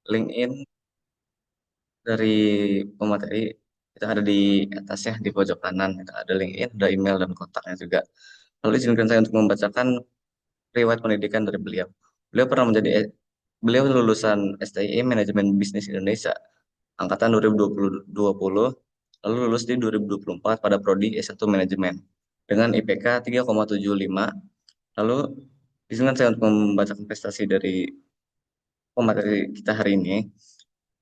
LinkedIn dari pemateri itu ada di atasnya di pojok kanan. Itu ada LinkedIn, ada email dan kontaknya juga. Lalu izinkan saya untuk membacakan riwayat pendidikan dari beliau. Beliau pernah menjadi beliau lulusan STI Manajemen Bisnis Indonesia angkatan 2020, lalu lulus di 2024 pada prodi S1 Manajemen dengan IPK 3,75. Lalu izinkan saya untuk membacakan prestasi dari pemateri kita hari ini.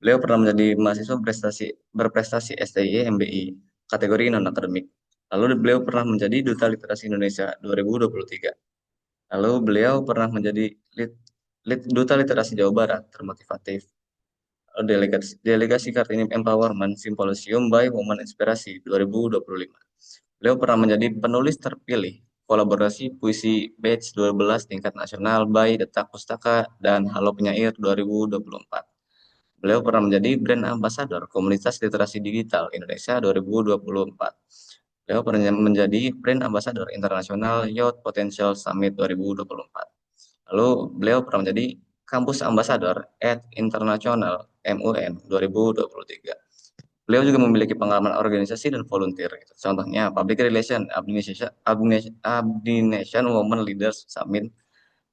Beliau pernah menjadi mahasiswa berprestasi STI MBI kategori non akademik. Lalu beliau pernah menjadi Duta Literasi Indonesia 2023. Lalu beliau pernah menjadi Duta Literasi Jawa Barat termotivatif. Delegasi Kartini Empowerment Symposium by Women Inspirasi 2025. Beliau pernah menjadi penulis terpilih kolaborasi puisi batch 12 tingkat nasional by Detak Pustaka dan Halo Penyair 2024. Beliau pernah menjadi brand ambassador Komunitas Literasi Digital Indonesia 2024. Beliau pernah menjadi brand ambassador internasional Youth Potential Summit 2024. Lalu beliau pernah menjadi kampus ambassador at International MUN 2023. Beliau juga memiliki pengalaman organisasi dan volunteer. Gitu. Contohnya Public Relation Abdi Nation Women Leaders Summit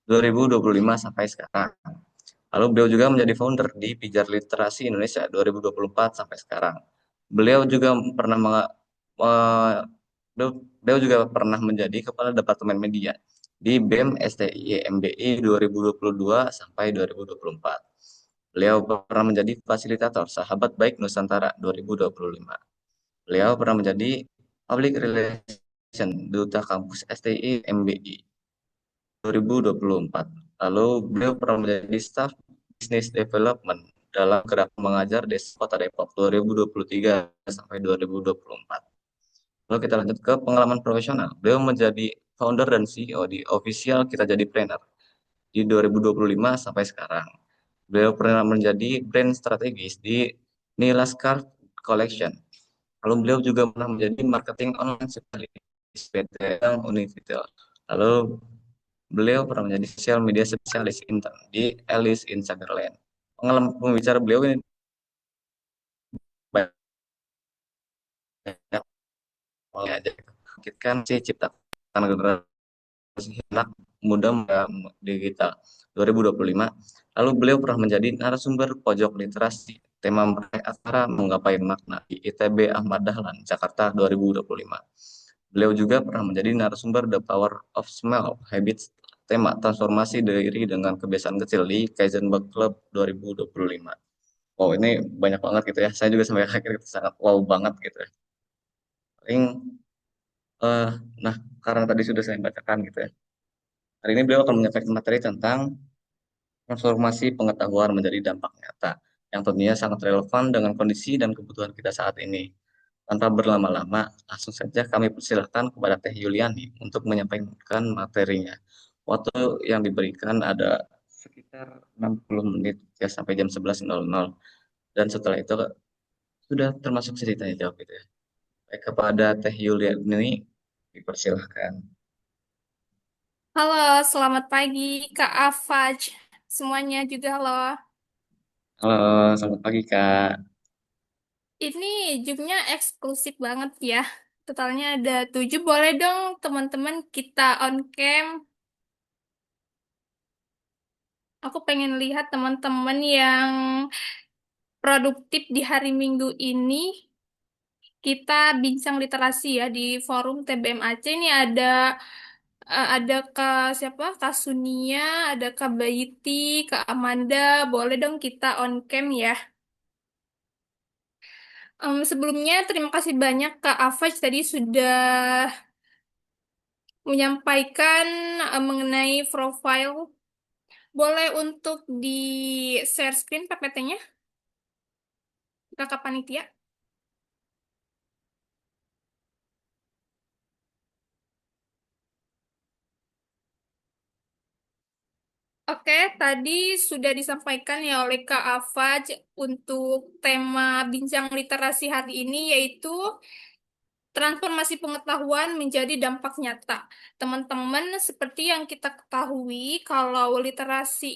2025 sampai sekarang. Lalu beliau juga menjadi founder di Pijar Literasi Indonesia 2024 sampai sekarang. Beliau juga pernah beliau juga pernah menjadi kepala Departemen Media di BEM STI MBI 2022 sampai 2024. Beliau pernah menjadi fasilitator Sahabat Baik Nusantara 2025. Beliau pernah menjadi Public Relation Duta Kampus STI MBI 2024. Lalu beliau pernah menjadi Staff Business Development dalam Gerak Mengajar Desa Kota Depok 2023 sampai 2024. Lalu kita lanjut ke pengalaman profesional. Beliau menjadi founder dan CEO di Official Kita Jadi Trainer di 2025 sampai sekarang. Beliau pernah menjadi brand strategis di Nilaskar Collection. Lalu beliau juga pernah menjadi marketing online spesialis PT Univitel. Lalu beliau pernah menjadi social media spesialis intern di Alice in Sutherland. Pengalaman pembicara beliau ini banyak aja kan si ciptakan generasi anak muda digital 2025. Lalu beliau pernah menjadi narasumber pojok literasi tema meraih aksara menggapai makna di ITB Ahmad Dahlan Jakarta 2025. Beliau juga pernah menjadi narasumber The Power of Small Habits tema transformasi diri dengan kebiasaan kecil di Kaizenberg Club 2025. Wow, ini banyak banget gitu ya. Saya juga sampai akhir itu sangat wow banget gitu ya. Paling eh nah karena tadi sudah saya bacakan gitu ya. Hari ini beliau akan menyampaikan materi tentang transformasi pengetahuan menjadi dampak nyata yang tentunya sangat relevan dengan kondisi dan kebutuhan kita saat ini. Tanpa berlama-lama, langsung saja kami persilahkan kepada Teh Yuliani untuk menyampaikan materinya. Waktu yang diberikan ada sekitar 60 menit ya sampai jam 11.00 dan setelah itu sudah termasuk ceritanya jawab gitu ya. Baik, kepada Teh Yuliani dipersilahkan. Halo, selamat pagi Kak Afaj. Semuanya juga halo. Halo, selamat pagi Kak. Ini jumnya eksklusif banget ya. Totalnya ada 7. Boleh dong teman-teman kita on cam. Aku pengen lihat teman-teman yang produktif di hari Minggu ini. Kita bincang literasi ya di forum TBM Aceh. Ini ada Kak siapa? Kak Sunia, ada Kak Baiti, Kak Amanda. Boleh dong kita on cam ya. Sebelumnya, terima kasih banyak Kak Afaj tadi sudah menyampaikan mengenai profile. Boleh untuk di share screen PPT-nya, Kakak Panitia? Oke, tadi sudah disampaikan ya oleh Kak Afaj untuk tema bincang literasi hari ini yaitu transformasi pengetahuan menjadi dampak nyata. Teman-teman, seperti yang kita ketahui, kalau literasi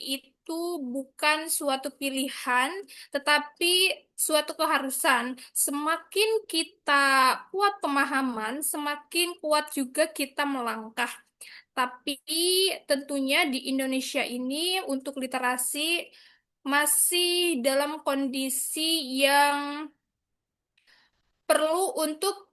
itu bukan suatu pilihan, tetapi suatu keharusan. Semakin kita kuat pemahaman, semakin kuat juga kita melangkah. Tapi tentunya di Indonesia ini untuk literasi masih dalam kondisi yang perlu untuk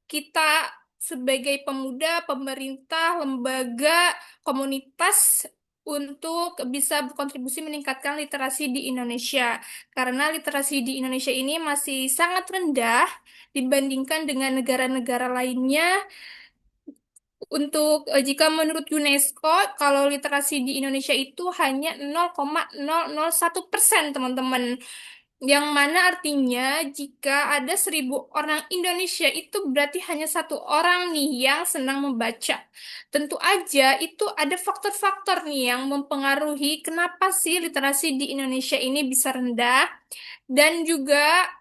kita sebagai pemuda, pemerintah, lembaga, komunitas untuk bisa berkontribusi meningkatkan literasi di Indonesia. Karena literasi di Indonesia ini masih sangat rendah dibandingkan dengan negara-negara lainnya. Untuk jika menurut UNESCO, kalau literasi di Indonesia itu hanya 0,001%, teman-teman. Yang mana artinya jika ada 1.000 orang Indonesia itu berarti hanya satu orang nih yang senang membaca. Tentu aja itu ada faktor-faktor nih yang mempengaruhi kenapa sih literasi di Indonesia ini bisa rendah dan juga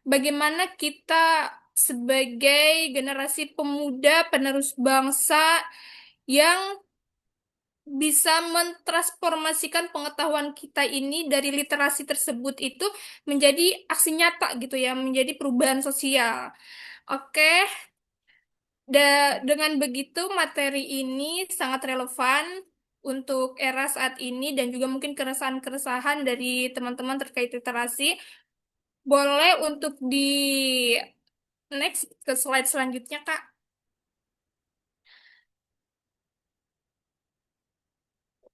bagaimana kita sebagai generasi pemuda penerus bangsa yang bisa mentransformasikan pengetahuan kita ini dari literasi tersebut itu menjadi aksi nyata gitu ya, menjadi perubahan sosial. Oke, dengan begitu materi ini sangat relevan untuk era saat ini dan juga mungkin keresahan-keresahan dari teman-teman terkait literasi. Boleh untuk di next ke slide selanjutnya, Kak.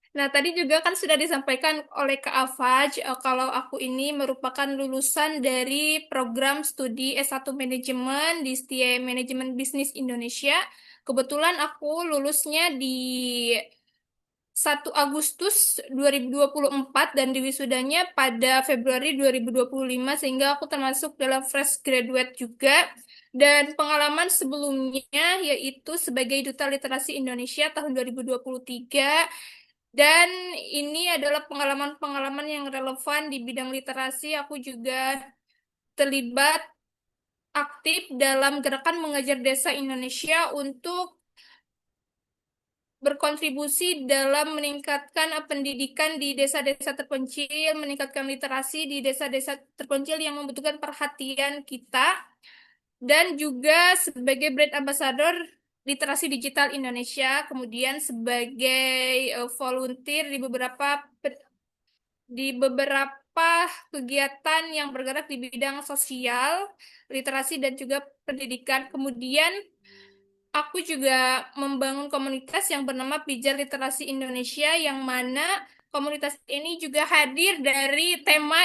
Nah, tadi juga kan sudah disampaikan oleh Kak Afaj, kalau aku ini merupakan lulusan dari program studi S1 Manajemen di STIA Manajemen Bisnis Indonesia. Kebetulan aku lulusnya di 1 Agustus 2024 dan diwisudanya pada Februari 2025 sehingga aku termasuk dalam fresh graduate juga. Dan pengalaman sebelumnya yaitu sebagai Duta Literasi Indonesia tahun 2023 dan ini adalah pengalaman-pengalaman yang relevan di bidang literasi. Aku juga terlibat aktif dalam gerakan mengajar desa Indonesia untuk berkontribusi dalam meningkatkan pendidikan di desa-desa terpencil, meningkatkan literasi di desa-desa terpencil yang membutuhkan perhatian kita, dan juga sebagai brand ambassador literasi digital Indonesia, kemudian sebagai volunteer di beberapa kegiatan yang bergerak di bidang sosial, literasi dan juga pendidikan. Kemudian aku juga membangun komunitas yang bernama Pijar Literasi Indonesia yang mana komunitas ini juga hadir dari tema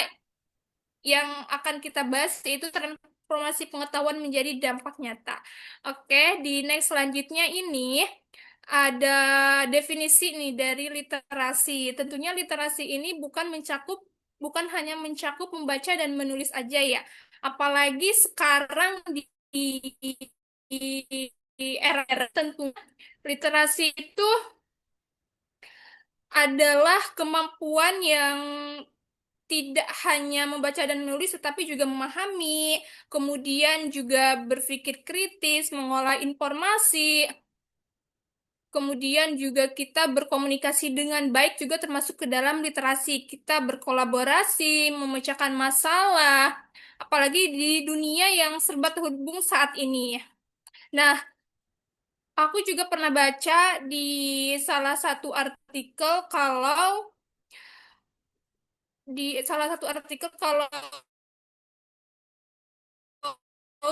yang akan kita bahas yaitu transformasi pengetahuan menjadi dampak nyata. Oke, di next selanjutnya ini ada definisi nih dari literasi. Tentunya literasi ini bukan hanya mencakup membaca dan menulis aja ya. Apalagi sekarang di era tentunya literasi itu adalah kemampuan yang tidak hanya membaca dan menulis, tetapi juga memahami, kemudian juga berpikir kritis, mengolah informasi, kemudian juga kita berkomunikasi dengan baik juga termasuk ke dalam literasi. Kita berkolaborasi, memecahkan masalah, apalagi di dunia yang serba terhubung saat ini. Nah, aku juga pernah baca di salah satu artikel kalau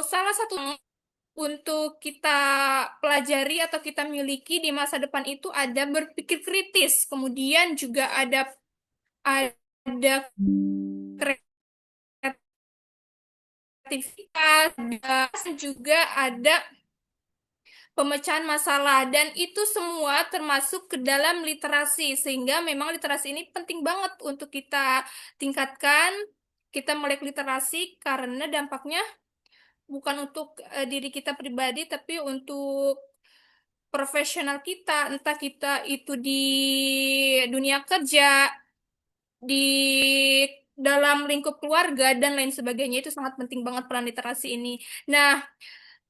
salah satu untuk kita pelajari atau kita miliki di masa depan itu ada berpikir kritis, kemudian juga ada kreativitas, dan juga ada pemecahan masalah dan itu semua termasuk ke dalam literasi sehingga memang literasi ini penting banget untuk kita tingkatkan, kita melek literasi karena dampaknya bukan untuk diri kita pribadi tapi untuk profesional kita, entah kita itu di dunia kerja, di dalam lingkup keluarga dan lain sebagainya itu sangat penting banget peran literasi ini. Nah,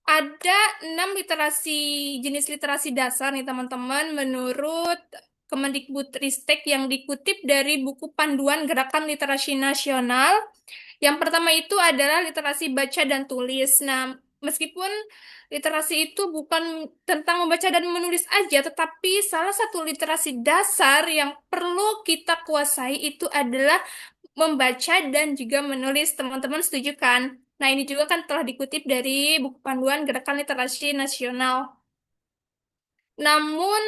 ada 6 jenis literasi dasar nih teman-teman menurut Kemendikbudristek yang dikutip dari buku panduan Gerakan Literasi Nasional. Yang pertama itu adalah literasi baca dan tulis. Nah, meskipun literasi itu bukan tentang membaca dan menulis aja, tetapi salah satu literasi dasar yang perlu kita kuasai itu adalah membaca dan juga menulis. Teman-teman setuju kan? Nah, ini juga kan telah dikutip dari buku panduan Gerakan Literasi Nasional. Namun,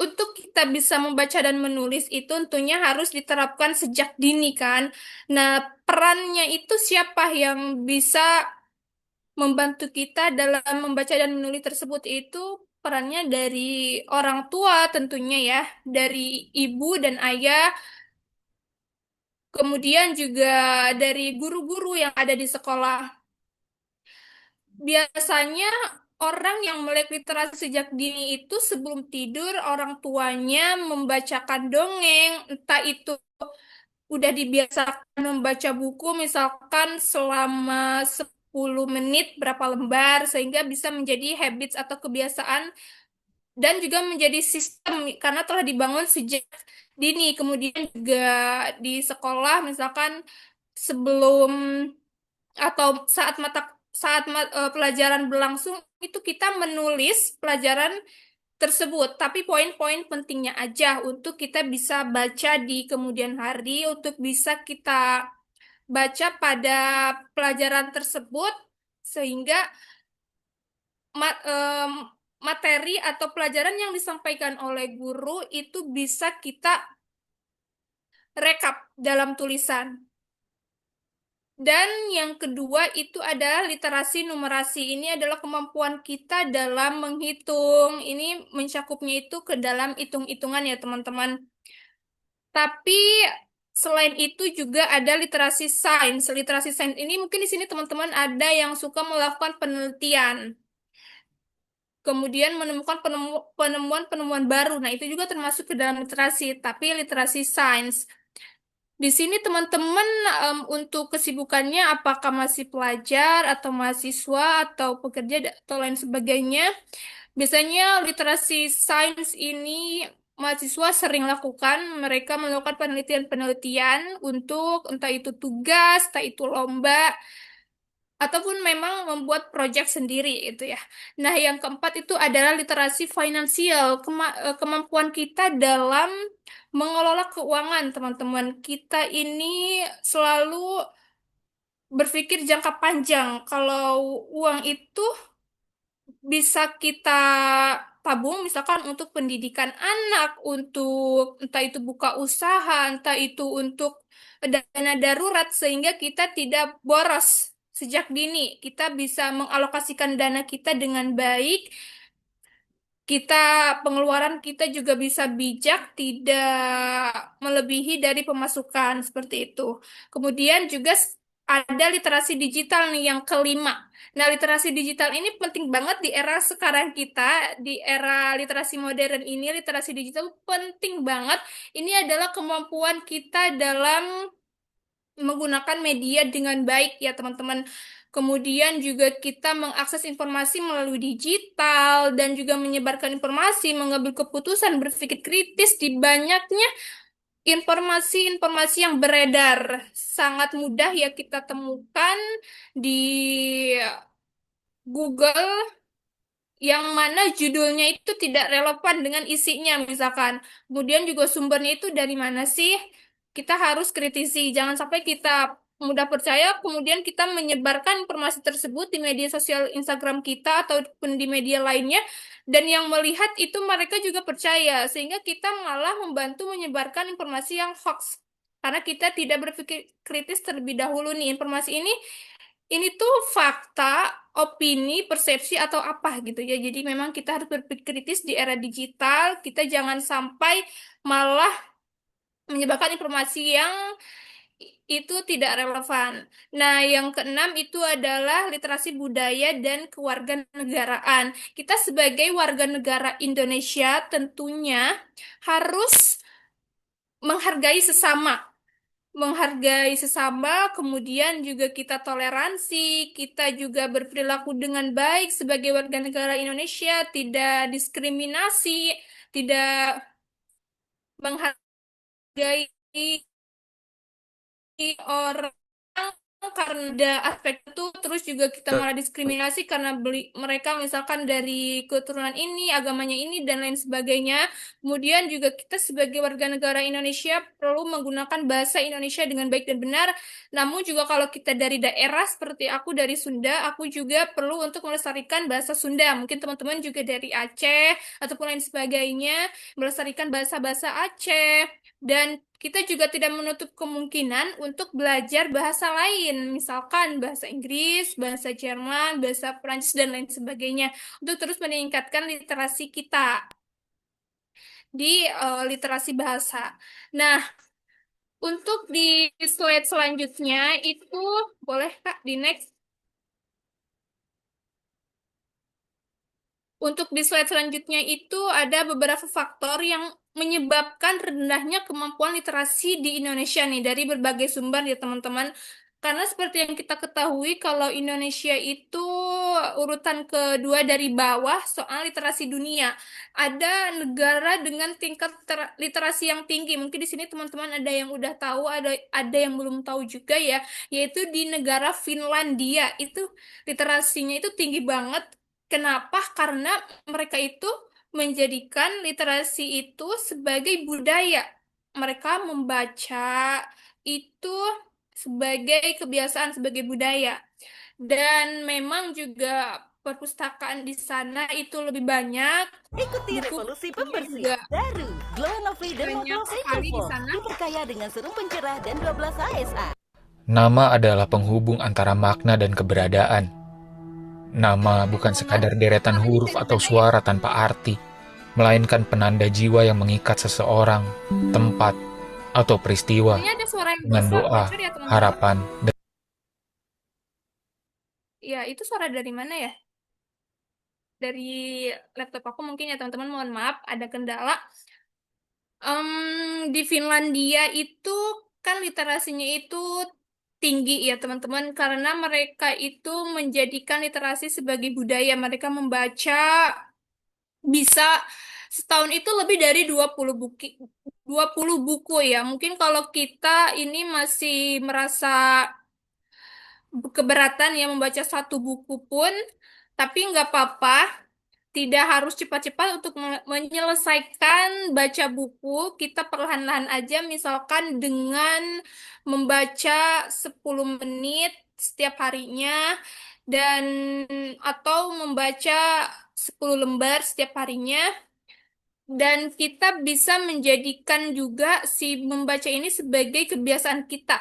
untuk kita bisa membaca dan menulis itu tentunya harus diterapkan sejak dini kan. Nah, perannya itu siapa yang bisa membantu kita dalam membaca dan menulis tersebut itu perannya dari orang tua tentunya ya, dari ibu dan ayah, kemudian juga dari guru-guru yang ada di sekolah. Biasanya orang yang melek literasi sejak dini itu sebelum tidur orang tuanya membacakan dongeng, entah itu udah dibiasakan membaca buku misalkan selama 10 menit berapa lembar sehingga bisa menjadi habits atau kebiasaan dan juga menjadi sistem karena telah dibangun sejak dini. Kemudian juga di sekolah misalkan sebelum atau pelajaran berlangsung itu kita menulis pelajaran tersebut, tapi poin-poin pentingnya aja untuk kita bisa baca di kemudian hari, untuk bisa kita baca pada pelajaran tersebut, sehingga ma- em, materi atau pelajaran yang disampaikan oleh guru itu bisa kita rekap dalam tulisan. Dan yang kedua itu adalah literasi numerasi. Ini adalah kemampuan kita dalam menghitung. Ini mencakupnya itu ke dalam hitung-hitungan ya teman-teman. Tapi selain itu juga ada literasi sains. Literasi sains ini mungkin di sini teman-teman ada yang suka melakukan penelitian. Kemudian menemukan penemuan-penemuan baru. Nah, itu juga termasuk ke dalam literasi, tapi literasi sains. Di sini teman-teman untuk kesibukannya apakah masih pelajar atau mahasiswa atau pekerja atau lain sebagainya. Biasanya literasi sains ini mahasiswa sering lakukan. Mereka melakukan penelitian-penelitian untuk entah itu tugas, entah itu lomba, ataupun memang membuat proyek sendiri itu ya. Nah, yang keempat itu adalah literasi finansial, kemampuan kita dalam mengelola keuangan, teman-teman. Kita ini selalu berpikir jangka panjang. Kalau uang itu bisa kita tabung misalkan untuk pendidikan anak, untuk entah itu buka usaha, entah itu untuk dana darurat sehingga kita tidak boros sejak dini. Kita bisa mengalokasikan dana kita dengan baik, kita pengeluaran kita juga bisa bijak, tidak melebihi dari pemasukan seperti itu. Kemudian juga ada literasi digital nih yang kelima. Nah, literasi digital ini penting banget di era sekarang kita, di era literasi modern ini, literasi digital penting banget. Ini adalah kemampuan kita dalam menggunakan media dengan baik ya teman-teman. Kemudian juga kita mengakses informasi melalui digital dan juga menyebarkan informasi, mengambil keputusan, berpikir kritis di banyaknya informasi-informasi yang beredar. Sangat mudah ya kita temukan di Google yang mana judulnya itu tidak relevan dengan isinya misalkan. Kemudian juga sumbernya itu dari mana sih? Kita harus kritisi. Jangan sampai kita mudah percaya kemudian kita menyebarkan informasi tersebut di media sosial Instagram kita ataupun di media lainnya dan yang melihat itu mereka juga percaya sehingga kita malah membantu menyebarkan informasi yang hoax. Karena kita tidak berpikir kritis terlebih dahulu nih informasi ini tuh fakta, opini, persepsi atau apa gitu ya. Jadi memang kita harus berpikir kritis di era digital. Kita jangan sampai malah menyebarkan informasi yang itu tidak relevan. Nah, yang keenam itu adalah literasi budaya dan kewarganegaraan. Kita sebagai warga negara Indonesia tentunya harus menghargai sesama, kemudian juga kita toleransi, kita juga berperilaku dengan baik sebagai warga negara Indonesia, tidak diskriminasi, tidak. menghargai orang karena ada aspek itu, terus juga kita malah diskriminasi karena mereka misalkan dari keturunan ini, agamanya ini, dan lain sebagainya. Kemudian juga kita sebagai warga negara Indonesia perlu menggunakan bahasa Indonesia dengan baik dan benar. Namun juga kalau kita dari daerah seperti aku dari Sunda, aku juga perlu untuk melestarikan bahasa Sunda. Mungkin teman-teman juga dari Aceh ataupun lain sebagainya melestarikan bahasa-bahasa Aceh. Dan kita juga tidak menutup kemungkinan untuk belajar bahasa lain, misalkan bahasa Inggris, bahasa Jerman, bahasa Prancis, dan lain sebagainya, untuk terus meningkatkan literasi kita di literasi bahasa. Nah, untuk di slide selanjutnya itu boleh Kak di next. Untuk di slide selanjutnya itu ada beberapa faktor yang menyebabkan rendahnya kemampuan literasi di Indonesia nih dari berbagai sumber ya teman-teman. Karena seperti yang kita ketahui kalau Indonesia itu urutan kedua dari bawah soal literasi dunia. Ada negara dengan tingkat literasi yang tinggi. Mungkin di sini teman-teman ada yang udah tahu, ada yang belum tahu juga ya, yaitu di negara Finlandia. Itu literasinya itu tinggi banget. Kenapa? Karena mereka itu menjadikan literasi itu sebagai budaya. Mereka membaca itu sebagai kebiasaan, sebagai budaya. Dan memang juga perpustakaan di sana itu lebih banyak, Ikuti revolusi buku-bukunya pembersih juga baru Glow Lovely Derma banyak Glow sekali di Eco sana. diperkaya dengan serum pencerah dan 12 ASA. Nama adalah penghubung antara makna dan keberadaan. Nama bukan sekadar deretan Suaranya huruf dari atau mana ya? suara tanpa arti, melainkan penanda jiwa yang mengikat seseorang, tempat, atau peristiwa Kayaknya ada suara yang dengan besar doa, bocor ya teman-teman. harapan, Ya, itu suara dari mana ya? Dari laptop aku mungkin ya teman-teman, mohon maaf ada kendala. Di Finlandia itu kan literasinya itu tinggi ya teman-teman karena mereka itu menjadikan literasi sebagai budaya. Mereka membaca bisa setahun itu lebih dari 20 buku ya. Mungkin kalau kita ini masih merasa keberatan ya membaca satu buku pun, tapi nggak apa-apa. Tidak harus cepat-cepat untuk menyelesaikan baca buku. Kita perlahan-lahan aja, misalkan dengan membaca 10 menit setiap harinya, dan atau membaca 10 lembar setiap harinya. Dan kita bisa menjadikan juga si membaca ini sebagai kebiasaan kita.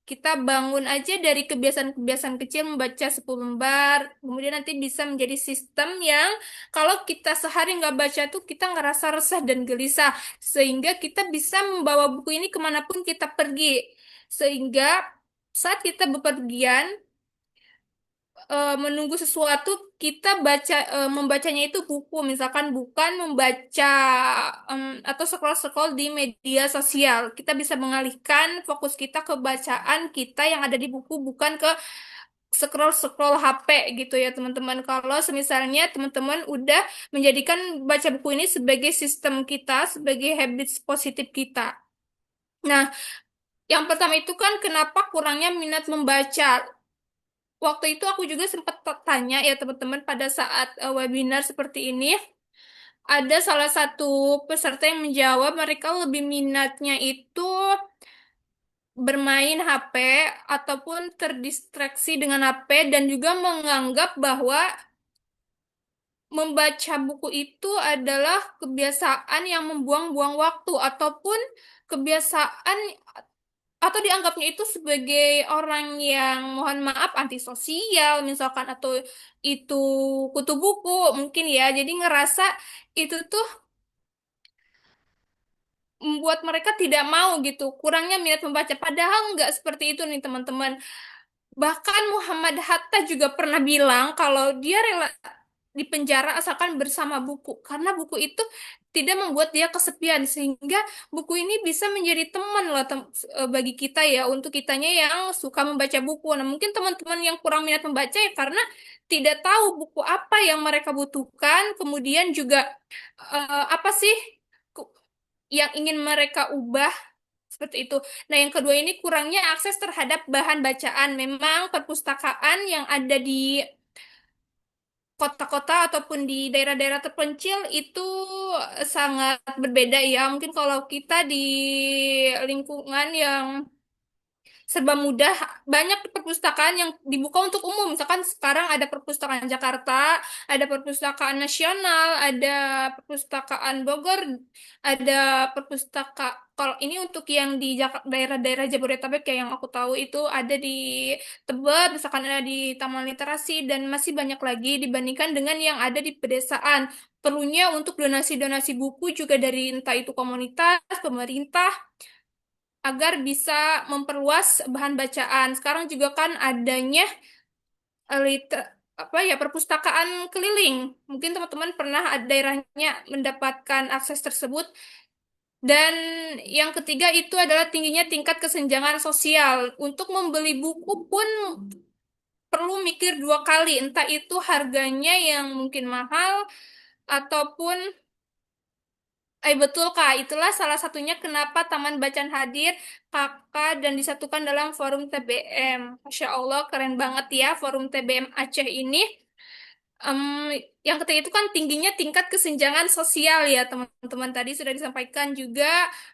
Kita bangun aja dari kebiasaan-kebiasaan kecil membaca 10 lembar, kemudian nanti bisa menjadi sistem yang kalau kita sehari nggak baca tuh kita ngerasa resah dan gelisah. Sehingga kita bisa membawa buku ini kemanapun kita pergi. Sehingga saat kita bepergian, menunggu sesuatu kita membacanya itu buku misalkan bukan membaca atau scroll-scroll di media sosial kita bisa mengalihkan fokus kita ke bacaan kita yang ada di buku bukan ke scroll-scroll HP gitu ya teman-teman kalau semisalnya teman-teman udah menjadikan baca buku ini sebagai sistem kita sebagai habits positif kita. Nah, yang pertama itu kan kenapa kurangnya minat membaca. Waktu itu aku juga sempat tanya ya teman-teman pada saat webinar seperti ini, ada salah satu peserta yang menjawab mereka lebih minatnya itu bermain HP ataupun terdistraksi dengan HP dan juga menganggap bahwa membaca buku itu adalah kebiasaan yang membuang-buang waktu ataupun kebiasaan atau dianggapnya itu sebagai orang yang mohon maaf antisosial misalkan atau itu kutu buku mungkin ya jadi ngerasa itu tuh membuat mereka tidak mau gitu kurangnya minat membaca padahal nggak seperti itu nih teman-teman. Bahkan Muhammad Hatta juga pernah bilang kalau dia rela di penjara asalkan bersama buku, karena buku itu tidak membuat dia kesepian, sehingga buku ini bisa menjadi teman loh bagi kita ya, untuk kitanya yang suka membaca buku. Nah, mungkin teman-teman yang kurang minat membaca ya karena tidak tahu buku apa yang mereka butuhkan, kemudian juga apa sih yang ingin mereka ubah seperti itu. Nah, yang kedua ini kurangnya akses terhadap bahan bacaan. Memang perpustakaan yang ada di kota-kota ataupun di daerah-daerah terpencil itu sangat berbeda ya. Mungkin kalau kita di lingkungan yang serba mudah, banyak perpustakaan yang dibuka untuk umum. Misalkan sekarang ada perpustakaan Jakarta, ada perpustakaan nasional, ada perpustakaan Bogor, ada kalau ini untuk yang di daerah-daerah Jabodetabek ya, yang aku tahu itu ada di Tebet, misalkan ada di Taman Literasi, dan masih banyak lagi dibandingkan dengan yang ada di pedesaan. Perlunya untuk donasi-donasi buku juga dari entah itu komunitas, pemerintah, agar bisa memperluas bahan bacaan. Sekarang juga kan adanya apa ya, perpustakaan keliling. Mungkin teman-teman pernah ada daerahnya mendapatkan akses tersebut. Dan yang ketiga itu adalah tingginya tingkat kesenjangan sosial. Untuk membeli buku pun perlu mikir dua kali, entah itu harganya yang mungkin mahal ataupun betul Kak, itulah salah satunya kenapa Taman Bacaan hadir Kakak dan disatukan dalam forum TBM. Masya Allah, keren banget ya forum TBM Aceh ini. Em, yang ketiga itu kan tingginya tingkat kesenjangan sosial ya teman-teman. Tadi sudah disampaikan juga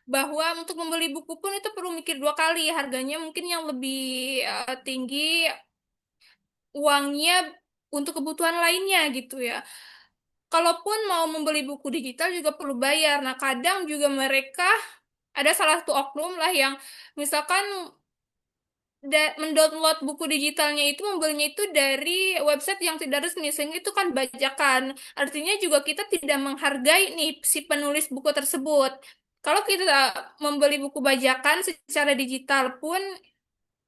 bahwa untuk membeli buku pun itu perlu mikir dua kali. Harganya mungkin yang lebih tinggi, uangnya untuk kebutuhan lainnya gitu ya. Kalaupun mau membeli buku digital juga perlu bayar. Nah, kadang juga mereka ada salah satu oknum lah yang misalkan mendownload buku digitalnya itu, membelinya itu dari website yang tidak resmi, sehingga itu kan bajakan. Artinya juga kita tidak menghargai nih si penulis buku tersebut. Kalau kita membeli buku bajakan secara digital pun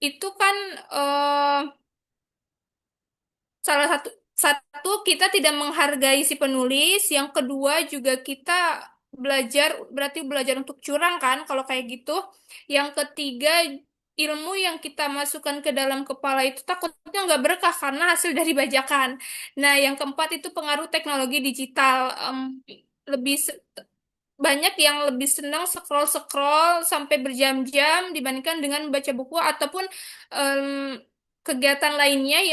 itu kan eh, salah satu kita tidak menghargai si penulis, yang kedua juga kita berarti belajar untuk curang kan kalau kayak gitu. Yang ketiga, ilmu yang kita masukkan ke dalam kepala itu takutnya nggak berkah karena hasil dari bajakan. Nah, yang keempat itu pengaruh teknologi digital. Lebih banyak yang lebih senang scroll-scroll sampai berjam-jam dibandingkan dengan baca buku ataupun em, kegiatan lainnya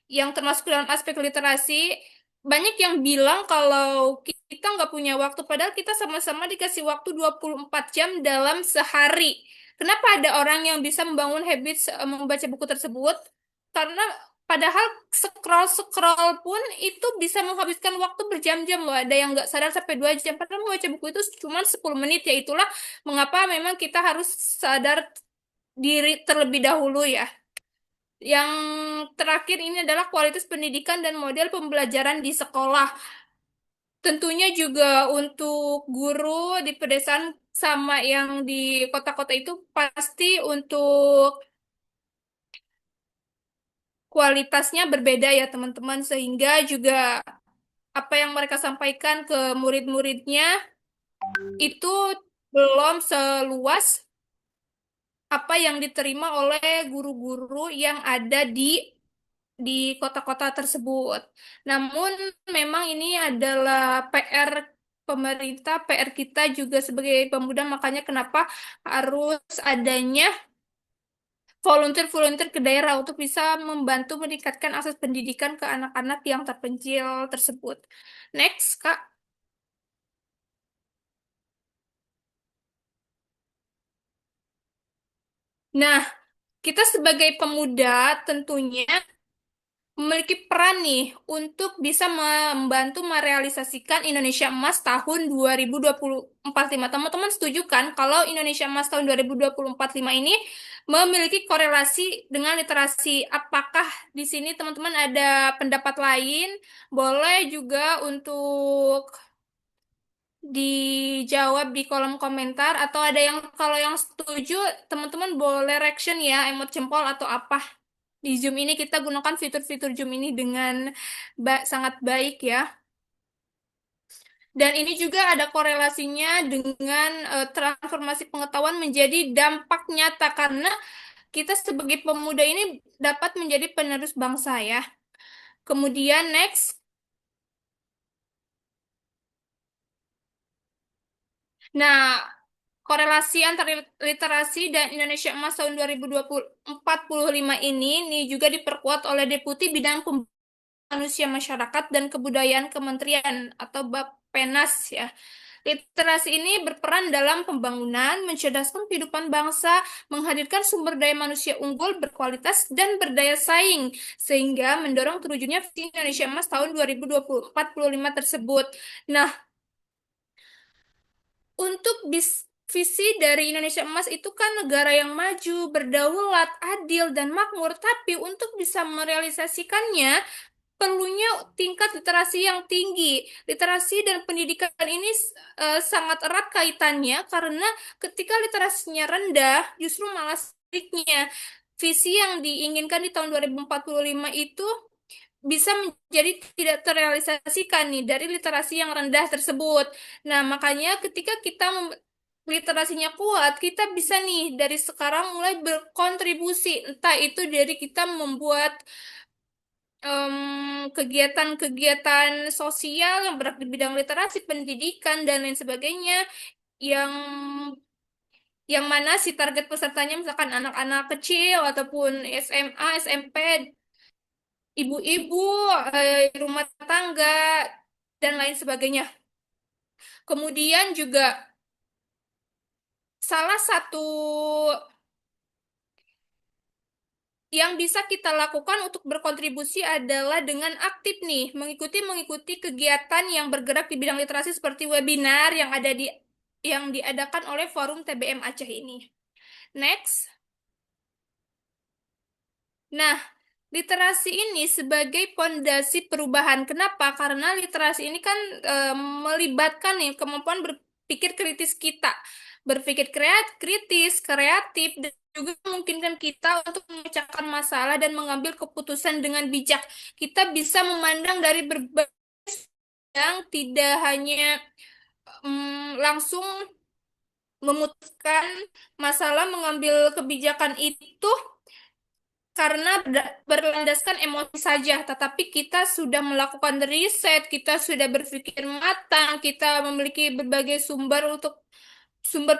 yang termasuk dalam aspek literasi. Banyak yang bilang kalau kita nggak punya waktu, padahal kita sama-sama dikasih waktu 24 jam dalam sehari. Kenapa ada orang yang bisa membangun habits membaca buku tersebut? Karena padahal scroll-scroll pun itu bisa menghabiskan waktu berjam-jam loh. Ada yang nggak sadar sampai 2 jam. Padahal membaca buku itu cuma 10 menit. Ya itulah mengapa memang kita harus sadar diri terlebih dahulu ya. Yang terakhir ini adalah kualitas pendidikan dan model pembelajaran di sekolah. Tentunya juga untuk guru di pedesaan sama yang di kota-kota itu pasti untuk kualitasnya berbeda ya teman-teman. Sehingga juga apa yang mereka sampaikan ke murid-muridnya itu belum seluas apa yang diterima oleh guru-guru yang ada di kota-kota tersebut. Namun memang ini adalah PR pemerintah, PR kita juga sebagai pemuda, makanya kenapa harus adanya volunteer-volunteer ke daerah untuk bisa membantu meningkatkan akses pendidikan ke anak-anak yang terpencil tersebut. Next, Kak. Nah, kita sebagai pemuda tentunya memiliki peran nih untuk bisa membantu merealisasikan Indonesia Emas tahun 2045. Teman-teman setuju kan kalau Indonesia Emas tahun 2045 ini memiliki korelasi dengan literasi? Apakah di sini teman-teman ada pendapat lain? Boleh juga untuk dijawab di kolom komentar, atau ada yang kalau yang setuju teman-teman boleh reaction ya, emot jempol atau apa. Di Zoom ini kita gunakan fitur-fitur Zoom ini dengan sangat baik ya. Dan ini juga ada korelasinya dengan transformasi pengetahuan menjadi dampak nyata, karena kita sebagai pemuda ini dapat menjadi penerus bangsa ya. Kemudian next. Nah, korelasi antara literasi dan Indonesia Emas tahun 2045 ini juga diperkuat oleh Deputi Bidang Manusia Masyarakat dan Kebudayaan Kementerian atau Bappenas ya. Literasi ini berperan dalam pembangunan, mencerdaskan kehidupan bangsa, menghadirkan sumber daya manusia unggul, berkualitas, dan berdaya saing, sehingga mendorong terwujudnya visi Indonesia Emas tahun 2045 tersebut. Nah, untuk visi dari Indonesia Emas itu kan negara yang maju, berdaulat, adil, dan makmur, tapi untuk bisa merealisasikannya, perlunya tingkat literasi yang tinggi. Literasi dan pendidikan ini sangat erat kaitannya karena ketika literasinya rendah, justru malah sebaliknya. Visi yang diinginkan di tahun 2045 itu bisa menjadi tidak terrealisasikan nih dari literasi yang rendah tersebut. Nah, makanya ketika kita literasinya kuat, kita bisa nih dari sekarang mulai berkontribusi, entah itu dari kita membuat kegiatan-kegiatan sosial yang bergerak di bidang literasi, pendidikan, dan lain sebagainya, yang yang mana si target pesertanya misalkan anak-anak kecil ataupun SMA, SMP, ibu-ibu, rumah tangga, dan lain sebagainya. Kemudian juga salah satu yang bisa kita lakukan untuk berkontribusi adalah dengan aktif nih, mengikuti kegiatan yang bergerak di bidang literasi seperti webinar yang diadakan oleh Forum TBM Aceh ini. Next. Nah, literasi ini sebagai pondasi perubahan. Kenapa? Karena literasi ini kan melibatkan nih kemampuan berpikir kritis kita, berpikir kritis, kreatif, dan juga memungkinkan kita untuk memecahkan masalah dan mengambil keputusan dengan bijak. Kita bisa memandang dari berbagai yang tidak hanya langsung memutuskan masalah, mengambil kebijakan itu karena berlandaskan emosi saja, tetapi kita sudah melakukan riset, kita sudah berpikir matang, kita memiliki berbagai sumber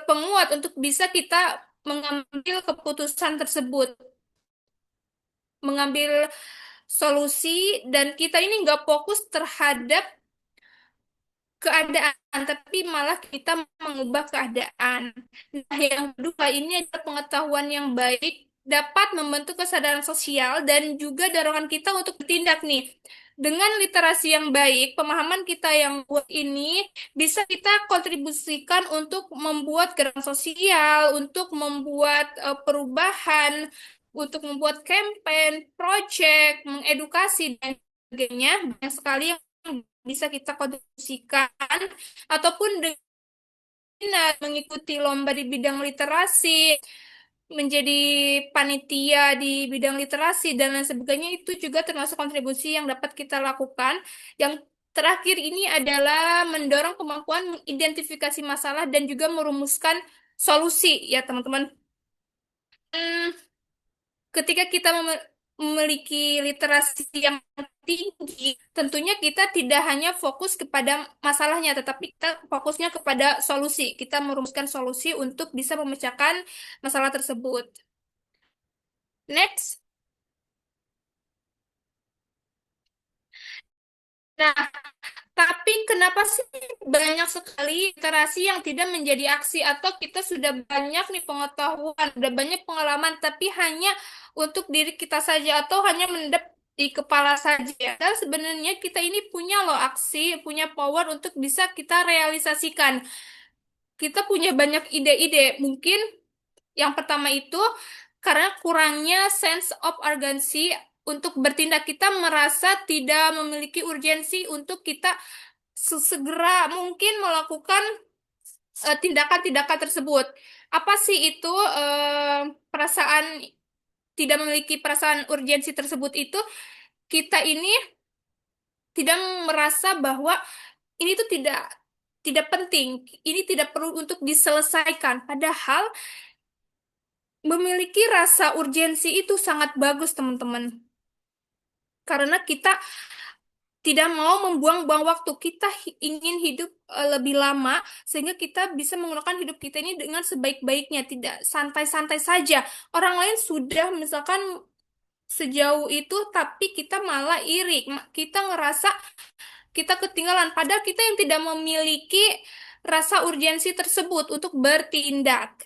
penguat untuk bisa kita mengambil keputusan tersebut, mengambil solusi, dan kita ini nggak fokus terhadap keadaan, tapi malah kita mengubah keadaan. Nah, yang kedua ini adalah pengetahuan yang baik dapat membentuk kesadaran sosial dan juga dorongan kita untuk bertindak nih. Dengan literasi yang baik, pemahaman kita yang kuat ini bisa kita kontribusikan untuk membuat gerakan sosial, untuk membuat perubahan, untuk membuat campaign, project, mengedukasi dan sebagainya. Banyak sekali yang bisa kita kontribusikan ataupun dengan mengikuti lomba di bidang literasi, menjadi panitia di bidang literasi dan lain sebagainya itu juga termasuk kontribusi yang dapat kita lakukan. Yang terakhir ini adalah mendorong kemampuan mengidentifikasi masalah dan juga merumuskan solusi ya teman-teman. Hmm, Ketika kita memiliki literasi yang tinggi, tentunya kita tidak hanya fokus kepada masalahnya, tetapi kita fokusnya kepada solusi. Kita merumuskan solusi untuk bisa memecahkan masalah tersebut. Next. Nah, tapi kenapa sih banyak sekali literasi yang tidak menjadi aksi atau kita sudah banyak nih pengetahuan, sudah banyak pengalaman, tapi hanya untuk diri kita saja atau hanya mendep di kepala saja. Dan sebenarnya kita ini punya loh aksi, punya power untuk bisa kita realisasikan. Kita punya banyak ide-ide. Mungkin yang pertama itu karena kurangnya sense of urgency untuk bertindak. Kita merasa tidak memiliki urgensi untuk kita sesegera mungkin melakukan tindakan-tindakan tersebut. Apa sih itu perasaan tidak memiliki perasaan urgensi tersebut itu? Kita ini tidak merasa bahwa ini tuh tidak penting, ini tidak perlu untuk diselesaikan. Padahal memiliki rasa urgensi itu sangat bagus, teman-teman. Karena kita tidak mau membuang-buang waktu. Kita ingin hidup lebih lama sehingga kita bisa menggunakan hidup kita ini dengan sebaik-baiknya, tidak santai-santai saja. Orang lain sudah misalkan sejauh itu, tapi kita malah iri. Kita ngerasa kita ketinggalan, padahal kita yang tidak memiliki rasa urgensi tersebut untuk bertindak.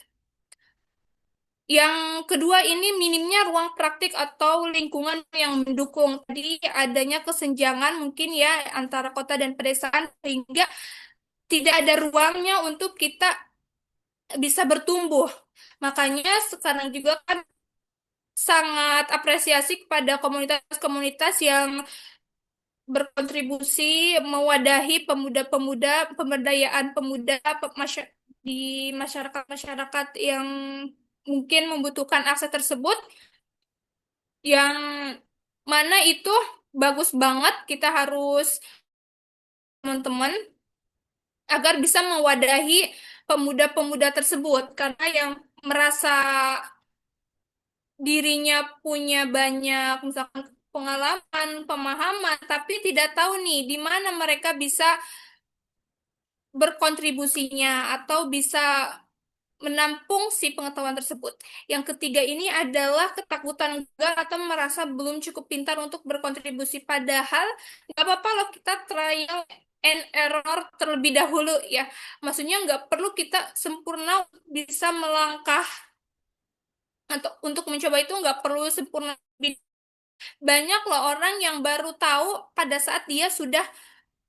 Yang kedua ini minimnya ruang praktik atau lingkungan yang mendukung. Tadi adanya kesenjangan mungkin ya antara kota dan pedesaan sehingga tidak ada ruangnya untuk kita bisa bertumbuh. Makanya sekarang juga kan sangat apresiasi kepada komunitas-komunitas yang berkontribusi mewadahi pemuda-pemuda, pemberdayaan pemuda di masyarakat-masyarakat yang mungkin membutuhkan akses tersebut, yang mana itu bagus banget. Kita harus teman-teman agar bisa mewadahi pemuda-pemuda tersebut karena yang merasa dirinya punya banyak misalkan pengalaman, pemahaman, tapi tidak tahu nih di mana mereka bisa berkontribusinya atau bisa menampung si pengetahuan tersebut. Yang ketiga ini adalah ketakutan gagal atau merasa belum cukup pintar untuk berkontribusi. Padahal nggak apa-apa loh kita trial and error terlebih dahulu ya. Maksudnya nggak perlu kita sempurna bisa melangkah atau untuk mencoba itu nggak perlu sempurna. Banyak loh orang yang baru tahu pada saat dia sudah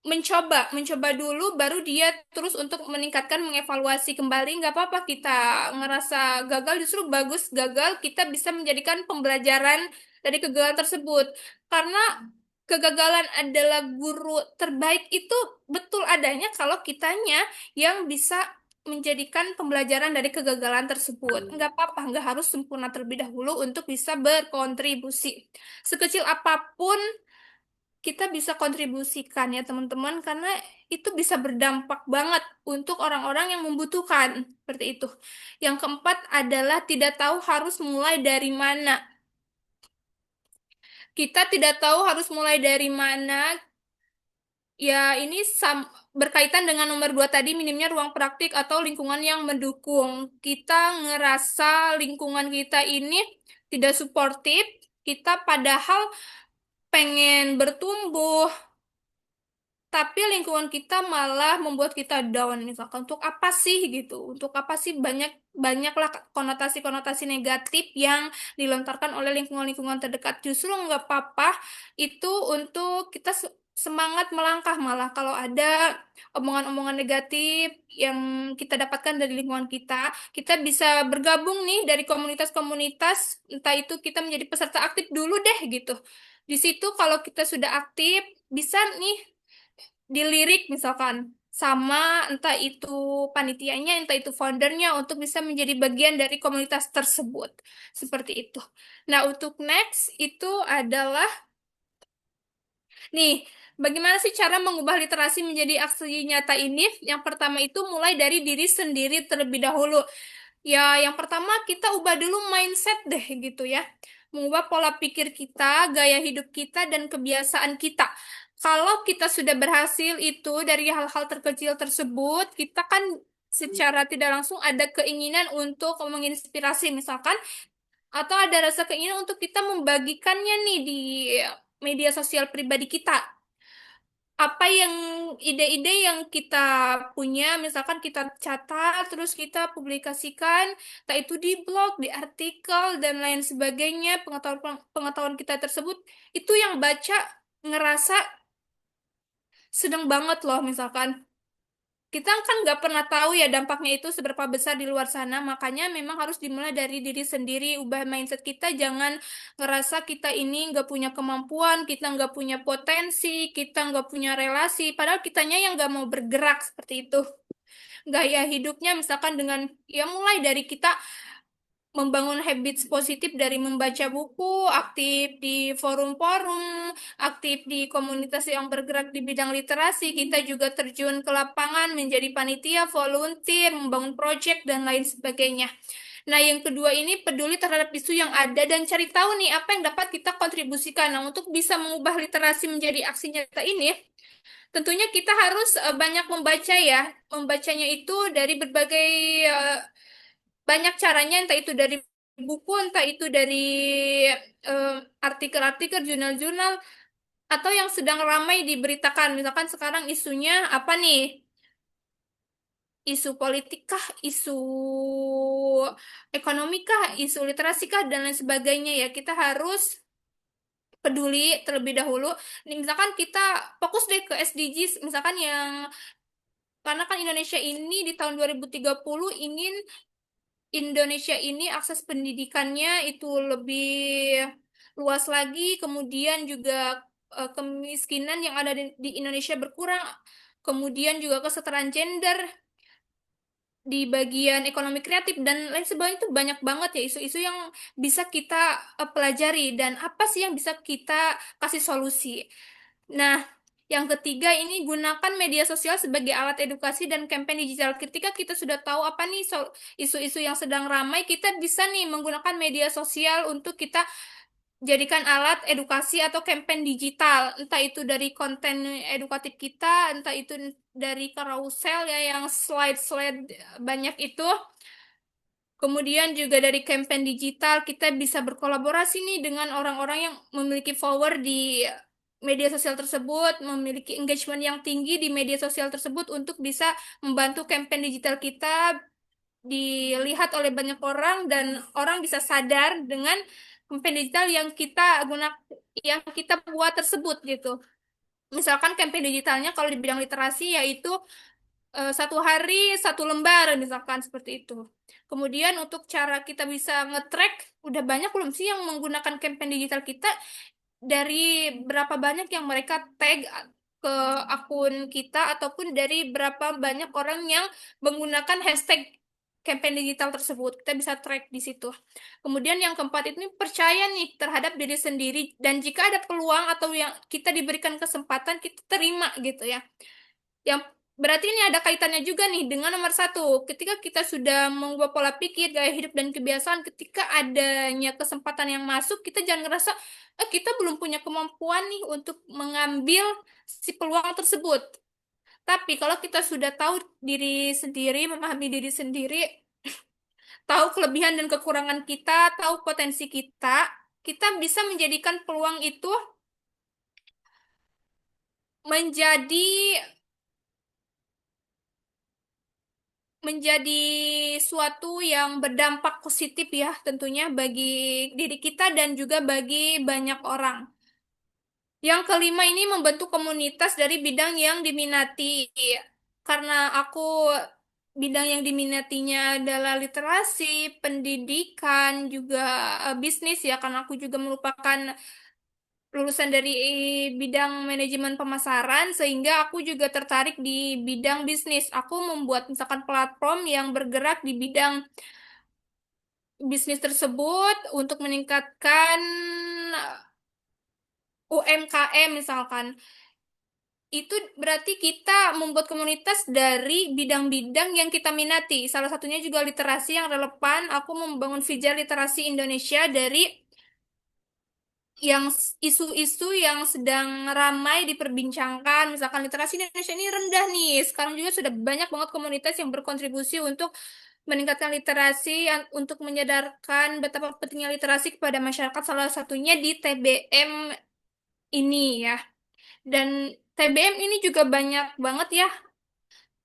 mencoba dulu baru dia terus untuk meningkatkan mengevaluasi kembali. Nggak apa-apa kita ngerasa gagal, justru bagus gagal, kita bisa menjadikan pembelajaran dari kegagalan tersebut karena kegagalan adalah guru terbaik. Itu betul adanya kalau kitanya yang bisa menjadikan pembelajaran dari kegagalan tersebut. Nggak apa-apa, nggak harus sempurna terlebih dahulu untuk bisa berkontribusi. Sekecil apapun kita bisa kontribusikan ya teman-teman karena itu bisa berdampak banget untuk orang-orang yang membutuhkan seperti itu. Yang keempat adalah tidak tahu harus mulai dari mana. Kita tidak tahu harus mulai dari mana. Ya, ini berkaitan dengan nomor dua tadi, minimnya ruang praktik atau lingkungan yang mendukung. Kita ngerasa lingkungan kita ini tidak suportif, kita padahal pengen bertumbuh, tapi lingkungan kita malah membuat kita down. Misalkan untuk apa sih gitu, untuk apa sih banyaklah konotasi-konotasi negatif yang dilontarkan oleh lingkungan-lingkungan terdekat. Justru nggak apa-apa itu untuk kita semangat melangkah. Malah kalau ada omongan-omongan negatif yang kita dapatkan dari lingkungan kita, kita bisa bergabung nih dari komunitas-komunitas, entah itu kita menjadi peserta aktif dulu deh gitu. Di situ kalau kita sudah aktif bisa nih dilirik misalkan sama entah itu panitianya, entah itu foundernya untuk bisa menjadi bagian dari komunitas tersebut. Seperti itu. Nah, untuk next itu adalah nih, bagaimana sih cara mengubah literasi menjadi aksi nyata ini? Yang pertama itu mulai dari diri sendiri terlebih dahulu. Ya, yang pertama kita ubah dulu mindset deh gitu ya. Mengubah pola pikir kita, gaya hidup kita, dan kebiasaan kita. Kalau kita sudah berhasil itu dari hal-hal terkecil tersebut, kita kan secara tidak langsung ada keinginan untuk menginspirasi misalkan, atau ada rasa keinginan untuk kita membagikannya nih di media sosial pribadi kita. Apa yang ide-ide yang kita punya, misalkan kita catat, terus kita publikasikan, entah itu di blog, di artikel, dan lain sebagainya, pengetahuan kita tersebut, itu yang baca ngerasa sedang banget loh, misalkan. Kita kan nggak pernah tahu ya dampaknya itu seberapa besar di luar sana, makanya memang harus dimulai dari diri sendiri, ubah mindset kita, jangan ngerasa kita ini nggak punya kemampuan, kita nggak punya potensi, kita nggak punya relasi, padahal kitanya yang nggak mau bergerak seperti itu. Gaya hidupnya misalkan dengan, ya mulai dari kita membangun habits positif dari membaca buku, aktif di forum-forum, aktif di komunitas yang bergerak di bidang literasi. Kita juga terjun ke lapangan menjadi panitia, volunteer, membangun project, dan lain sebagainya. Nah, yang kedua ini peduli terhadap isu yang ada dan cari tahu nih apa yang dapat kita kontribusikan. Nah, untuk bisa mengubah literasi menjadi aksi nyata ini, tentunya kita harus banyak membaca ya. Membacanya itu dari berbagai eh, banyak caranya, entah itu dari buku, entah itu dari eh, artikel-artikel, jurnal-jurnal, atau yang sedang ramai diberitakan. Misalkan sekarang isunya apa nih? Isu politik kah, isu ekonomi kah, isu literasi kah, dan lain sebagainya ya. Kita harus peduli terlebih dahulu. Nih, misalkan kita fokus deh ke SDGs, misalkan yang karena kan Indonesia ini di tahun 2030 ingin Indonesia ini akses pendidikannya itu lebih luas lagi, kemudian juga kemiskinan yang ada di Indonesia berkurang, kemudian juga kesetaraan gender di bagian ekonomi kreatif dan lain sebagainya itu banyak banget ya isu-isu yang bisa kita pelajari dan apa sih yang bisa kita kasih solusi. Nah, yang ketiga ini gunakan media sosial sebagai alat edukasi dan kampanye digital. Ketika kita sudah tahu apa nih isu-isu yang sedang ramai, kita bisa nih menggunakan media sosial untuk kita jadikan alat edukasi atau campaign digital, entah itu dari konten edukatif kita, entah itu dari carousel ya yang slide-slide banyak itu. Kemudian juga dari campaign digital kita bisa berkolaborasi nih dengan orang-orang yang memiliki follower di media sosial tersebut, memiliki engagement yang tinggi di media sosial tersebut untuk bisa membantu campaign digital kita dilihat oleh banyak orang dan orang bisa sadar dengan campaign digital yang kita yang kita buat tersebut gitu. Misalkan campaign digitalnya kalau di bidang literasi yaitu 1 hari 1 lembar misalkan seperti itu. Kemudian untuk cara kita bisa nge-track udah banyak belum sih yang menggunakan campaign digital kita dari berapa banyak yang mereka tag ke akun kita ataupun dari berapa banyak orang yang menggunakan hashtag campaign digital tersebut. Kita bisa track di situ. Kemudian yang keempat ini percaya nih terhadap diri sendiri dan jika ada peluang atau yang kita diberikan kesempatan kita terima gitu ya. Yang berarti ini ada kaitannya juga nih dengan nomor satu. Ketika kita sudah mengubah pola pikir, gaya hidup, dan kebiasaan, ketika adanya kesempatan yang masuk, kita jangan ngerasa, kita belum punya kemampuan nih untuk mengambil si peluang tersebut. Tapi kalau kita sudah tahu diri sendiri, memahami diri sendiri, tahu kelebihan dan kekurangan kita, tahu potensi kita bisa menjadikan peluang itu menjadi menjadi suatu yang berdampak positif ya tentunya bagi diri kita dan juga bagi banyak orang. Yang kelima ini membentuk komunitas dari bidang yang diminati. Karena aku bidang yang diminatinya adalah literasi, pendidikan, juga bisnis ya karena aku juga merupakan lulusan dari bidang manajemen pemasaran sehingga aku juga tertarik di bidang bisnis. Aku membuat misalkan platform yang bergerak di bidang bisnis tersebut untuk meningkatkan UMKM misalkan. Itu berarti kita membuat komunitas dari bidang-bidang yang kita minati. Salah satunya juga literasi yang relevan. Aku membangun Fijar Literasi Indonesia dari yang isu-isu yang sedang ramai diperbincangkan, misalkan literasi Indonesia ini rendah nih. Sekarang juga sudah banyak banget komunitas yang berkontribusi untuk meningkatkan literasi, untuk menyadarkan betapa pentingnya literasi kepada masyarakat, salah satunya di TBM ini ya. Dan TBM ini juga banyak banget ya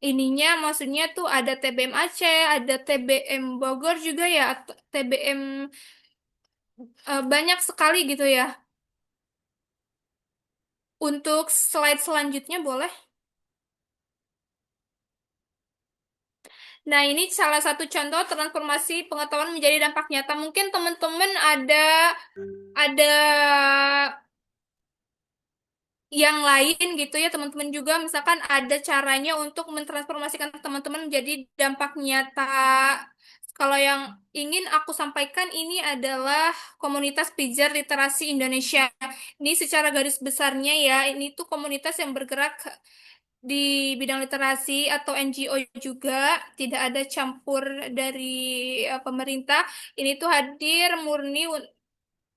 ininya, maksudnya tuh ada TBM Aceh, ada TBM Bogor juga ya, atau TBM banyak sekali gitu ya. Untuk slide selanjutnya boleh. Nah, ini salah satu contoh transformasi pengetahuan menjadi dampak nyata. Mungkin teman-teman ada yang lain gitu ya, teman-teman juga misalkan ada caranya untuk mentransformasikan teman-teman menjadi dampak nyata. Kalau yang ingin aku sampaikan ini adalah komunitas Pijar Literasi Indonesia. Ini secara garis besarnya ya, ini tuh komunitas yang bergerak di bidang literasi atau NGO juga, tidak ada campur dari pemerintah. Ini tuh hadir murni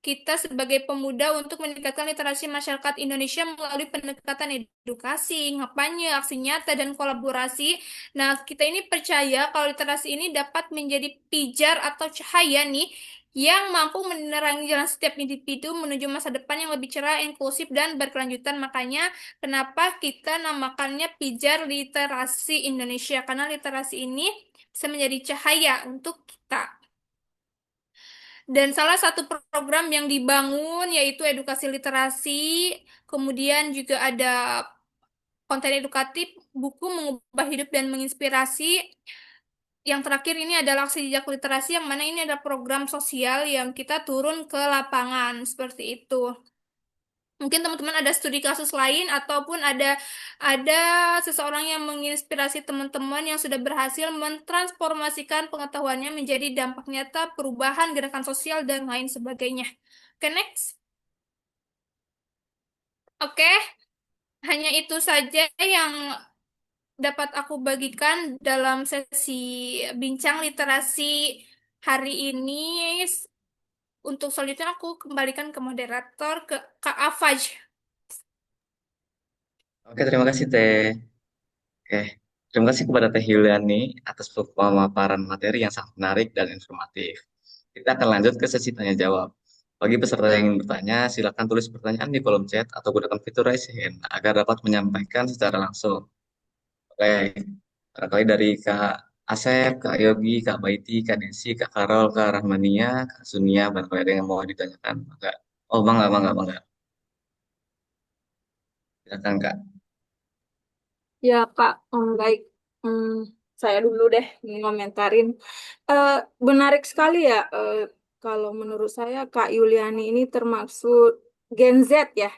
kita sebagai pemuda untuk meningkatkan literasi masyarakat Indonesia melalui pendekatan edukasi, kampanye, aksi nyata, dan kolaborasi. Nah, kita ini percaya kalau literasi ini dapat menjadi pijar atau cahaya nih yang mampu menerangi jalan setiap individu menuju masa depan yang lebih cerah, inklusif, dan berkelanjutan. Makanya, kenapa kita namakannya pijar literasi Indonesia? Karena literasi ini bisa menjadi cahaya untuk kita. Dan salah satu program yang dibangun yaitu edukasi literasi, kemudian juga ada konten edukatif, buku mengubah hidup dan menginspirasi. Yang terakhir ini adalah aksi jejak literasi, yang mana ini ada program sosial yang kita turun ke lapangan, seperti itu. Mungkin teman-teman ada studi kasus lain ataupun ada seseorang yang menginspirasi teman-teman yang sudah berhasil mentransformasikan pengetahuannya menjadi dampak nyata perubahan gerakan sosial dan lain sebagainya. Oke, next. Oke, hanya itu saja yang dapat aku bagikan dalam sesi bincang literasi hari ini. Untuk selanjutnya aku kembalikan ke moderator, ke Kak Afaj. Oke, terima kasih Teh. Oke, terima kasih kepada Teh Yuliani atas pemaparan materi yang sangat menarik dan informatif. Kita akan lanjut ke sesi tanya jawab. Bagi peserta yang ingin bertanya, silakan tulis pertanyaan di kolom chat atau gunakan fitur raise hand agar dapat menyampaikan secara langsung. Oke, barangkali dari Kak Asep, Kak Yogi, Kak Baiti, Kak Desi, Kak Karol, Kak Rahmania, Kak Sunia, barangkali ada yang mau ditanyakan. Maka, oh bangga, bangga, bangga. Silakan Kak. Ya, Kak, baik. Hmm, saya dulu deh ngomentarin. Eh, Menarik sekali ya, kalau menurut saya Kak Yuliani ini termaksud Gen Z ya,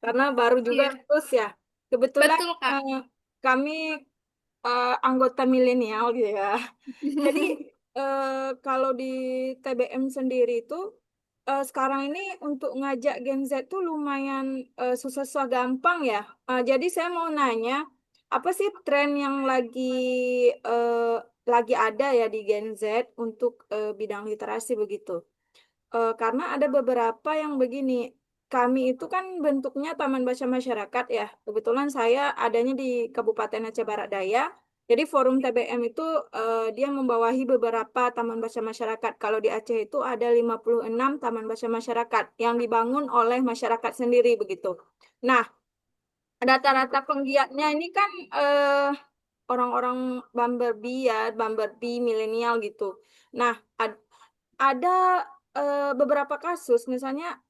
karena baru juga Iya, lulus ya. Kebetulan betul, Kak. kami anggota milenial gitu ya. Jadi eh, kalau di TBM sendiri itu sekarang ini untuk ngajak Gen Z tuh lumayan susah-susah gampang ya. Jadi saya mau nanya, apa sih tren yang eh, lagi ada ya di Gen Z untuk bidang literasi begitu? Karena ada beberapa yang begini. Kami itu kan bentuknya Taman Baca Masyarakat ya. Kebetulan saya adanya di Kabupaten Aceh Barat Daya. Jadi forum TBM itu dia membawahi beberapa taman baca masyarakat. Kalau di Aceh itu ada 56 taman baca masyarakat yang dibangun oleh masyarakat sendiri begitu. Nah, rata-rata penggiatnya ini kan orang-orang Bumblebee ya, Bumblebee milenial gitu. Nah, ada beberapa kasus, misalnya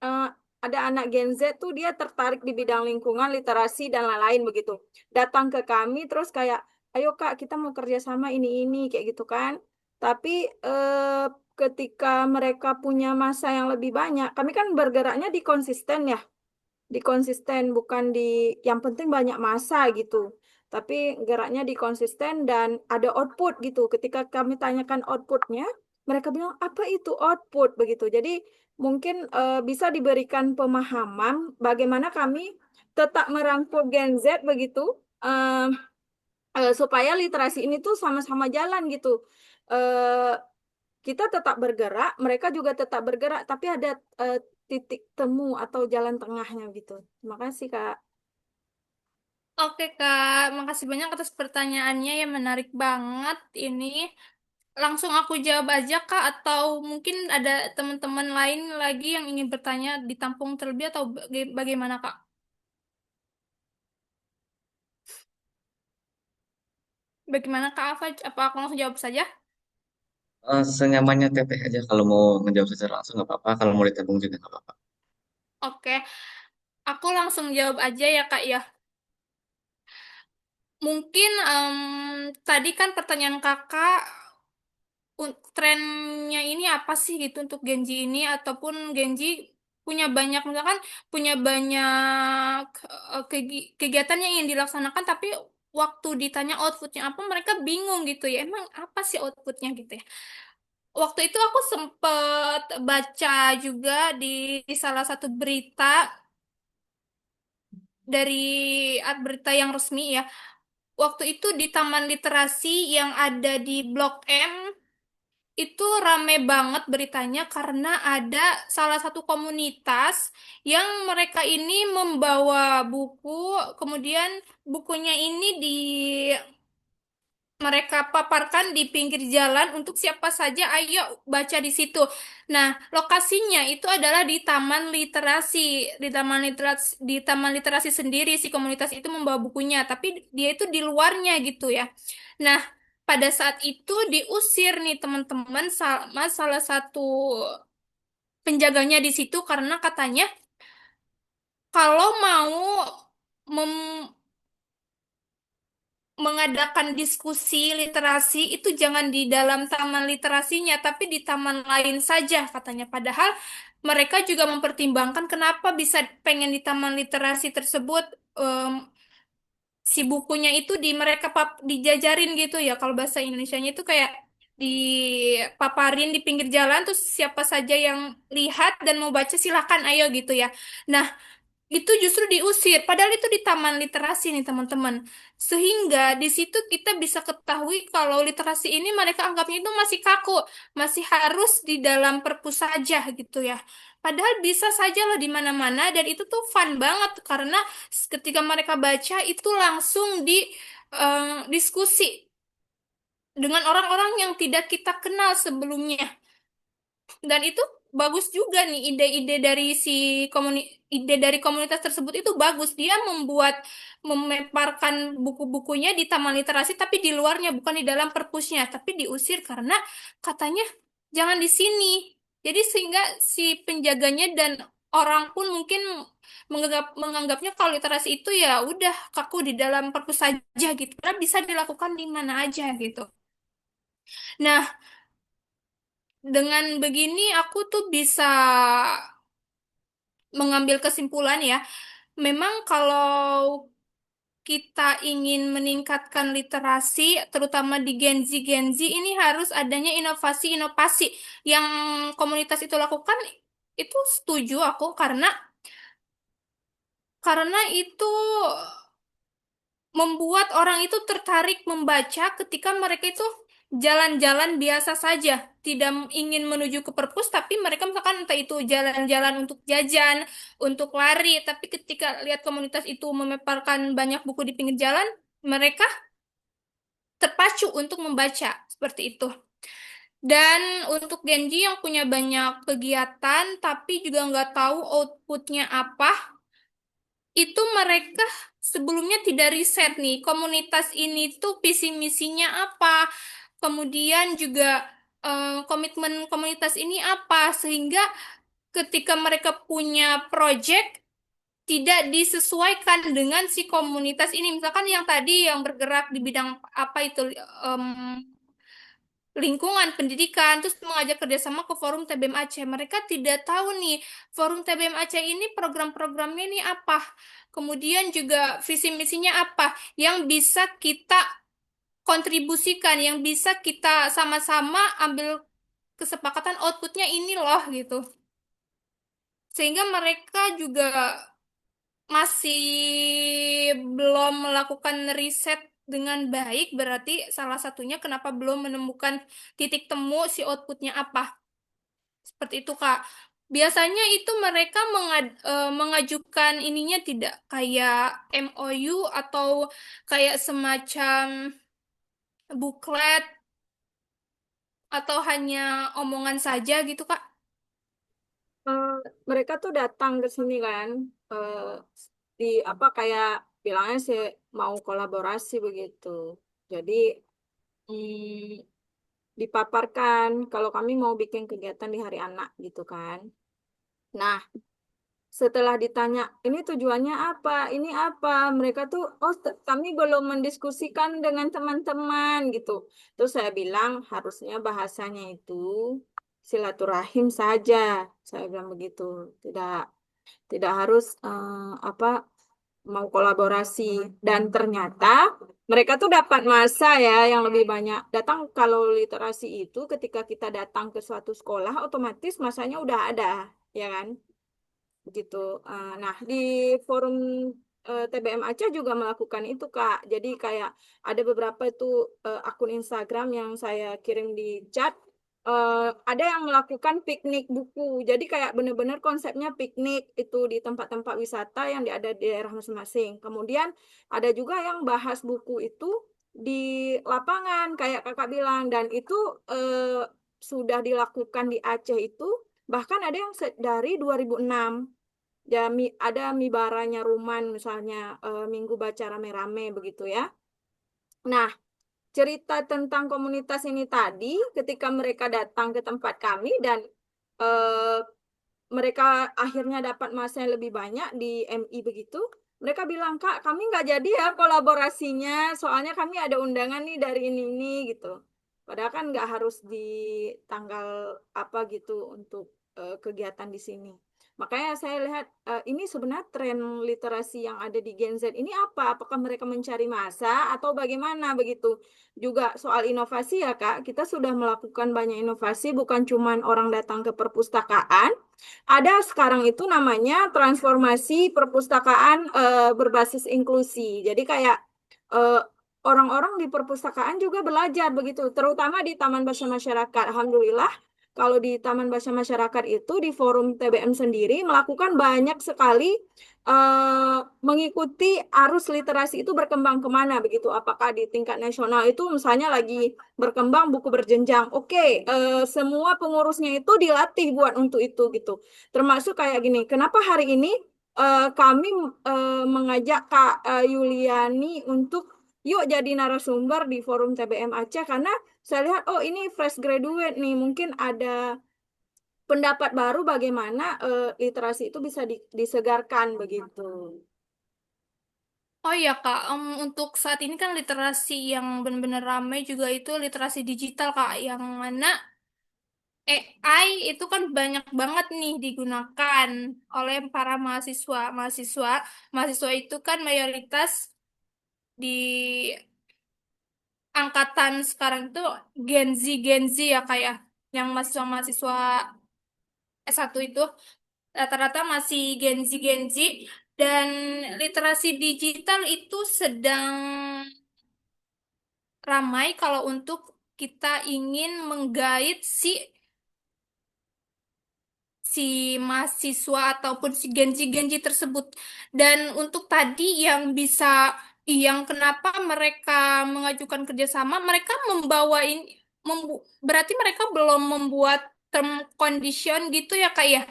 eh, ada anak Gen Z tuh dia tertarik di bidang lingkungan, literasi dan lain-lain begitu. Datang ke kami terus kayak, ayo Kak kita mau kerjasama ini kayak gitu kan. Tapi ketika mereka punya masa yang lebih banyak, kami kan bergeraknya di konsisten ya, di konsisten bukan di yang penting banyak masa gitu. Tapi geraknya di konsisten dan ada output gitu. Ketika kami tanyakan outputnya, mereka bilang apa itu output begitu. Jadi mungkin bisa diberikan pemahaman bagaimana kami tetap merangkul Gen Z begitu eh, supaya literasi ini tuh sama-sama jalan gitu. Eh, kita tetap bergerak, mereka juga tetap bergerak, tapi ada eh, titik temu atau jalan tengahnya gitu. Terima kasih, Kak. Oke, Kak. Makasih banyak atas pertanyaannya yang menarik banget ini. Langsung aku jawab aja, Kak, atau mungkin ada teman-teman lain lagi yang ingin bertanya ditampung terlebih atau bagaimana, Kak? Bagaimana, Kak Afaj? Apa aku langsung jawab saja? Senyamannya Teteh aja kalau mau menjawab secara langsung nggak apa-apa, kalau mau ditabung juga nggak apa-apa. Oke, aku langsung jawab aja ya, Kak, ya. Mungkin tadi kan pertanyaan Kakak trennya ini apa sih gitu untuk Genji ini ataupun Genji punya banyak misalkan punya banyak kegiatan yang ingin dilaksanakan tapi waktu ditanya outputnya apa mereka bingung gitu ya emang apa sih outputnya gitu ya waktu itu aku sempet baca juga di salah satu berita dari berita yang resmi ya. Waktu itu di Taman Literasi yang ada di Blok M itu rame banget beritanya karena ada salah satu komunitas yang mereka ini membawa buku, kemudian bukunya ini mereka paparkan di pinggir jalan untuk siapa saja ayo baca di situ. Nah, lokasinya itu adalah di Taman Literasi. Di Taman Literasi sendiri si komunitas itu membawa bukunya, tapi dia itu di luarnya gitu ya. Nah, pada saat itu diusir nih teman-teman sama salah satu penjaganya di situ karena katanya kalau mau mem- mengadakan diskusi literasi itu jangan di dalam taman literasinya, tapi di taman lain saja katanya. Padahal mereka juga mempertimbangkan kenapa bisa pengen di taman literasi tersebut, em, si bukunya itu di mereka dijajarin gitu ya. Kalau bahasa Indonesianya itu kayak dipaparin di pinggir jalan, terus siapa saja yang lihat dan mau baca silahkan ayo gitu ya. Nah, itu justru diusir, padahal itu di taman literasi nih teman-teman. Sehingga di situ kita bisa ketahui kalau literasi ini mereka anggapnya itu masih kaku, masih harus di dalam perpus saja gitu ya. Padahal bisa saja loh di mana-mana dan itu tuh fun banget karena ketika mereka baca itu langsung diskusi dengan orang-orang yang tidak kita kenal sebelumnya. Dan itu bagus juga nih ide-ide dari ide dari komunitas tersebut itu bagus. Dia memeparkan buku-bukunya di taman literasi tapi di luarnya bukan di dalam perpusnya, tapi diusir karena katanya jangan di sini. Jadi sehingga si penjaganya dan orang pun mungkin menganggapnya kalau literasi itu ya udah kaku di dalam perpus saja gitu. Karena bisa dilakukan di mana aja gitu. Nah, dengan begini aku tuh bisa mengambil kesimpulan ya, memang kalau kita ingin meningkatkan literasi, terutama di Gen Z ini harus adanya inovasi-inovasi yang komunitas itu lakukan. Itu setuju aku karena itu membuat orang itu tertarik membaca ketika mereka itu jalan-jalan biasa saja, tidak ingin menuju ke perpus, tapi mereka misalkan entah itu jalan-jalan untuk jajan, untuk lari, tapi ketika lihat komunitas itu memeparkan banyak buku di pinggir jalan, mereka terpacu untuk membaca seperti itu. Dan untuk Genji yang punya banyak kegiatan, tapi juga nggak tahu outputnya apa, itu mereka sebelumnya tidak riset nih komunitas ini tuh visi misinya apa, kemudian juga komitmen komunitas ini apa, sehingga ketika mereka punya project tidak disesuaikan dengan si komunitas ini. Misalkan yang tadi yang bergerak di bidang apa itu, em, lingkungan pendidikan, terus mengajak kerjasama ke Forum TBM Aceh. Mereka tidak tahu nih, Forum TBM Aceh ini program-programnya ini apa, kemudian juga visi misinya apa, yang bisa kita kontribusikan, yang bisa kita sama-sama ambil kesepakatan outputnya ini loh gitu. Sehingga mereka juga masih belum melakukan riset dengan baik, berarti salah satunya kenapa belum menemukan titik temu si outputnya apa. Seperti itu, Kak. Biasanya itu mereka mengajukan ininya tidak kayak MOU atau kayak semacam buklet atau hanya omongan saja gitu, Kak. Eh, Mereka tuh datang ke sini kan, eh, di apa kayak bilangnya sih mau kolaborasi begitu. Jadi dipaparkan kalau kami mau bikin kegiatan di Hari Anak gitu kan. Nah, setelah ditanya ini tujuannya apa, ini apa, mereka tuh oh kami belum mendiskusikan dengan teman-teman gitu. Terus saya bilang harusnya bahasanya itu silaturahim saja. Saya bilang begitu. Tidak tidak harus apa mau kolaborasi dan ternyata mereka tuh dapat masa ya yang lebih banyak datang kalau literasi itu ketika kita datang ke suatu sekolah otomatis masanya udah ada ya kan begitu. Nah di forum TBM Aceh juga melakukan itu, Kak. Jadi kayak ada beberapa itu akun Instagram yang saya kirim di chat. Ada yang melakukan piknik buku. Jadi kayak benar-benar konsepnya piknik itu di tempat-tempat wisata yang ada di daerah masing-masing. Kemudian ada juga yang bahas buku itu di lapangan, kayak kakak bilang. Dan itu sudah dilakukan di Aceh itu. Bahkan ada yang dari 2006. Ya, ada Mibaranya Ruman misalnya, Minggu Baca Rame-Rame begitu ya. Nah, cerita tentang komunitas ini tadi ketika mereka datang ke tempat kami dan eh, mereka akhirnya dapat masa yang lebih banyak di MI begitu, mereka bilang, Kak, kami nggak jadi ya kolaborasinya, soalnya kami ada undangan nih dari ini gitu. Padahal kan nggak harus di tanggal apa gitu untuk kegiatan di sini. Makanya saya lihat ini sebenarnya tren literasi yang ada di Gen Z ini apa? Apakah mereka mencari masa atau bagaimana begitu? Juga soal inovasi ya Kak, kita sudah melakukan banyak inovasi, bukan cuma orang datang ke perpustakaan. Ada sekarang itu namanya transformasi perpustakaan berbasis inklusi. Jadi kayak eh, orang-orang di perpustakaan juga belajar begitu, terutama di Taman Bahasa Masyarakat. Alhamdulillah, kalau di Taman Bahasa Masyarakat itu di forum TBM sendiri melakukan banyak sekali mengikuti arus literasi itu berkembang kemana begitu. Apakah di tingkat nasional itu misalnya lagi berkembang buku berjenjang. Oke, semua pengurusnya itu dilatih buat untuk itu gitu. Termasuk kayak gini, kenapa hari ini kami mengajak Kak Yuliani untuk yuk jadi narasumber di forum TBM Aceh karena saya lihat oh ini fresh graduate nih, mungkin ada pendapat baru bagaimana literasi itu bisa disegarkan begitu. Oh iya Kak, untuk saat ini kan literasi yang benar-benar ramai juga itu literasi digital Kak, yang mana AI itu kan banyak banget nih digunakan oleh para mahasiswa. Mahasiswa itu kan mayoritas di angkatan sekarang itu Gen Z ya kayak yang mahasiswa-mahasiswa S1 itu rata-rata masih Gen Z dan literasi digital itu sedang ramai kalau untuk kita ingin menggait si mahasiswa ataupun si genji-genji tersebut. Dan untuk tadi yang kenapa mereka mengajukan kerjasama, mereka berarti mereka belum membuat term condition gitu ya Kak ya.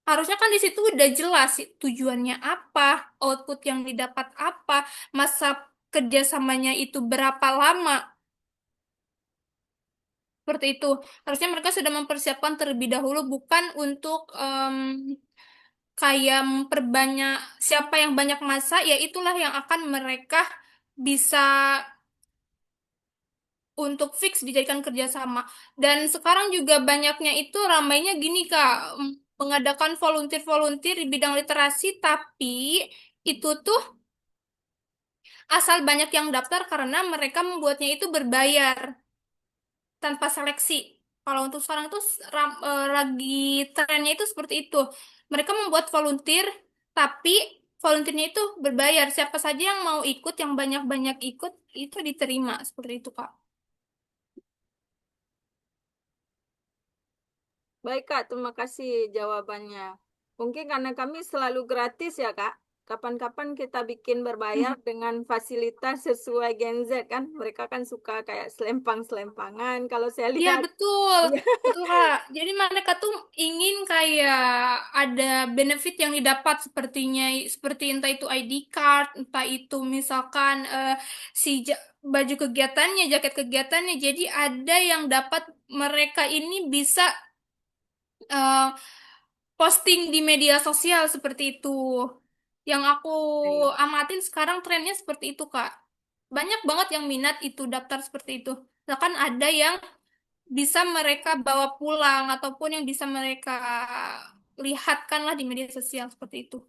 Harusnya kan di situ udah jelas sih tujuannya apa, output yang didapat apa, masa kerjasamanya itu berapa lama. Seperti itu. Harusnya mereka sudah mempersiapkan terlebih dahulu, bukan untuk kayak memperbanyak siapa yang banyak masa, ya itulah yang akan mereka bisa untuk fix dijadikan kerjasama. Dan sekarang juga banyaknya itu ramainya gini Kak, mengadakan volunteer-volunteer di bidang literasi, tapi itu tuh asal banyak yang daftar karena mereka membuatnya itu berbayar tanpa seleksi. Kalau untuk sekarang tuh lagi trennya itu seperti itu. Mereka membuat volunteer, tapi volunteernya itu berbayar. Siapa saja yang mau ikut, yang banyak-banyak ikut, itu diterima. Seperti itu, Kak. Baik Kak, terima kasih jawabannya. Mungkin karena kami selalu gratis ya Kak. Kapan-kapan kita bikin berbayar dengan fasilitas sesuai Gen Z kan. Mereka kan suka kayak selempang-selempangan. Kalau saya Iya, lihat. betul. Iya. Betul, Kak. Jadi mereka tuh ingin kayak ada benefit yang didapat seperti entah itu ID card, entah itu misalkan si baju kegiatannya, jaket kegiatannya. Jadi ada yang dapat mereka ini bisa eh, posting di media sosial seperti itu. Yang aku amatin sekarang trennya seperti itu, Kak. Banyak banget yang minat itu daftar seperti itu. Bahkan ada yang bisa mereka bawa pulang ataupun yang bisa mereka lihatkan lah di media sosial seperti itu.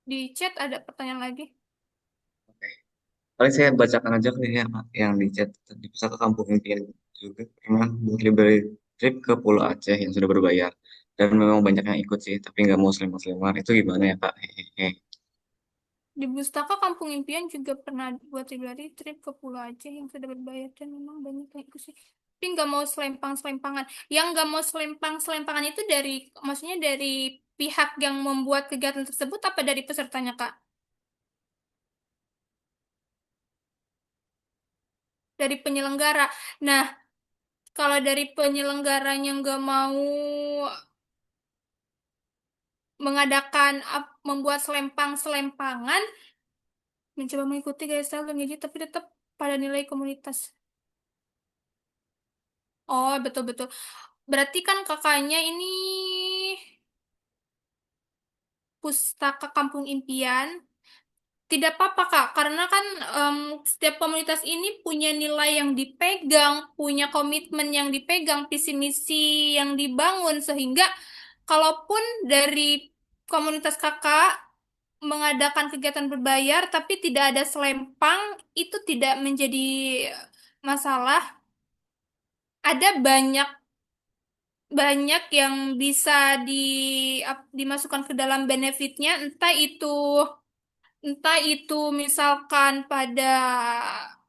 Di chat ada pertanyaan lagi. Oke. Paling saya bacakan aja kali ya, Pak, yang di chat tadi bisa ke kampung impian juga. Emang buat library trip ke Pulau Aceh yang sudah berbayar. Dan memang banyak yang ikut sih, tapi nggak mau sleman-sleman. Itu gimana ya Kak? Hehehe. Di Pustaka Kampung Impian juga pernah buat pribadi trip ke Pulau Aceh yang sudah berbayar dan memang banyak yang ikut sih. Tapi nggak mau selempang-selempangan. Yang nggak mau selempang-selempangan itu dari, maksudnya dari pihak yang membuat kegiatan tersebut apa dari pesertanya, Kak? Dari penyelenggara. Nah, kalau dari penyelenggaranya nggak mau mengadakan membuat selempang-selempangan, mencoba mengikuti gaya style dan gadget, tapi tetap pada nilai komunitas. Oh, betul-betul. Berarti kan kakaknya ini Pustaka Kampung Impian. Tidak apa-apa, Kak, karena kan setiap komunitas ini punya nilai yang dipegang, punya komitmen yang dipegang, visi misi yang dibangun, sehingga kalaupun dari komunitas kakak mengadakan kegiatan berbayar tapi tidak ada selempang, itu tidak menjadi masalah. Ada banyak banyak yang bisa di dimasukkan ke dalam benefitnya, entah itu misalkan pada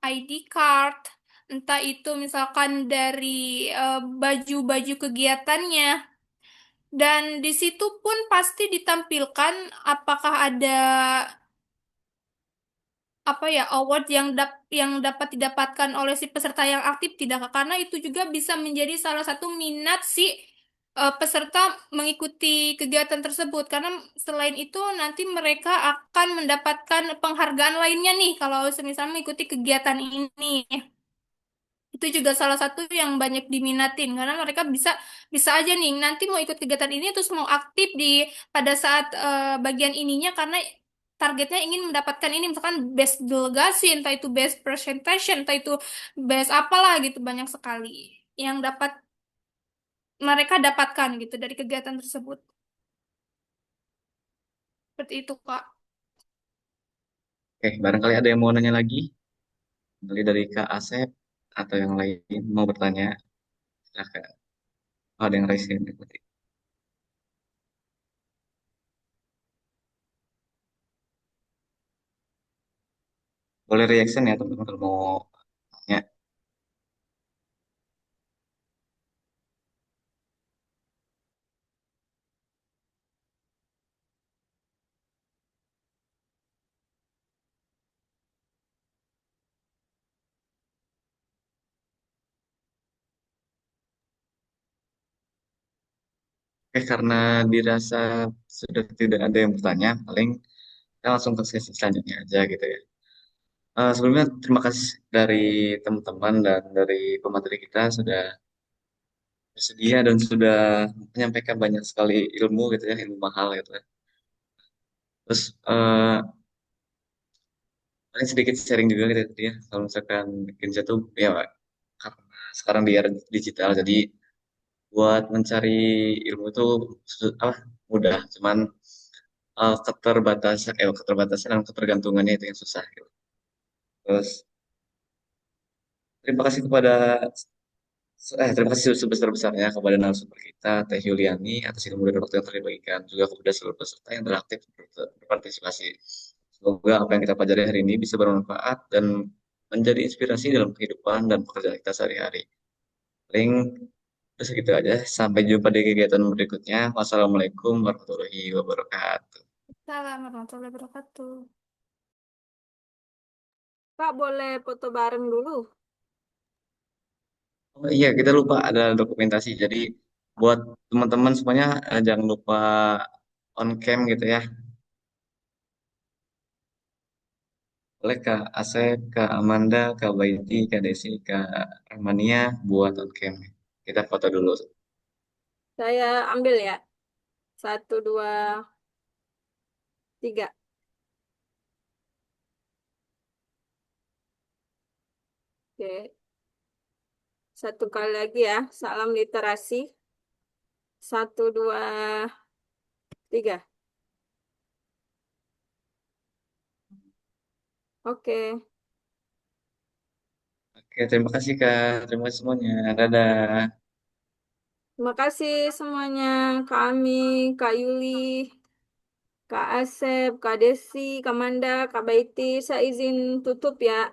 ID card, entah itu misalkan dari baju-baju kegiatannya. Dan di situ pun pasti ditampilkan apakah ada apa ya award yang dapat didapatkan oleh si peserta yang aktif tidak, Kak? Karena itu juga bisa menjadi salah satu minat si peserta mengikuti kegiatan tersebut, karena selain itu nanti mereka akan mendapatkan penghargaan lainnya nih kalau semisal mengikuti kegiatan ini. Itu juga salah satu yang banyak diminatin karena mereka bisa bisa aja nih nanti mau ikut kegiatan ini terus mau aktif di pada saat bagian ininya, karena targetnya ingin mendapatkan ini, misalkan best delegasi, entah itu best presentation, entah itu best apalah gitu, banyak sekali yang dapat mereka dapatkan gitu dari kegiatan tersebut. Seperti itu, Kak. Oke, barangkali ada yang mau nanya lagi? Dari Kak Asep atau yang lain mau bertanya? Silahkan. Oh, ada yang raise hand. Boleh reaction ya teman-teman kalau mau tanya. Oke, karena dirasa sudah tidak ada yang bertanya, paling kita langsung ke sesi selanjutnya aja gitu ya. Sebelumnya terima kasih dari teman-teman dan dari pemateri kita sudah bersedia dan sudah menyampaikan banyak sekali ilmu gitu ya, ilmu mahal gitu ya. Terus paling sedikit sharing juga gitu ya. Kalau misalkan Genja tuh ya karena sekarang di era digital, jadi buat mencari ilmu itu mudah, cuman keterbatasan dan ketergantungannya itu yang susah gitu. Terus terima kasih terima kasih sebesar-besarnya kepada narasumber kita Teh Yuliani atas ilmu dan waktu yang telah dibagikan, juga kepada seluruh peserta yang telah aktif berpartisipasi. Semoga apa yang kita pelajari hari ini bisa bermanfaat dan menjadi inspirasi dalam kehidupan dan pekerjaan kita sehari-hari. Paling terus segitu aja. Sampai jumpa di kegiatan berikutnya. Wassalamualaikum warahmatullahi wabarakatuh. Salam warahmatullahi wabarakatuh. Kak, boleh foto bareng dulu? Oh iya, kita lupa ada dokumentasi. Jadi buat teman-teman semuanya jangan lupa on cam gitu ya. Oleh Kak Asep, Kak Amanda, Kak Baiti, Kak Desi, Kak Armania buat on cam. Kita foto dulu. Saya ambil ya. Satu, dua, tiga. Oke. Satu kali lagi ya. Salam literasi. Satu, dua, tiga. Oke. Oke, terima kasih Kak. Terima kasih semuanya. Dadah. Terima kasih semuanya, Kak Ami, Kak Yuli, Kak Asep, Kak Desi, Kak Manda, Kak Baiti. Saya izin tutup ya.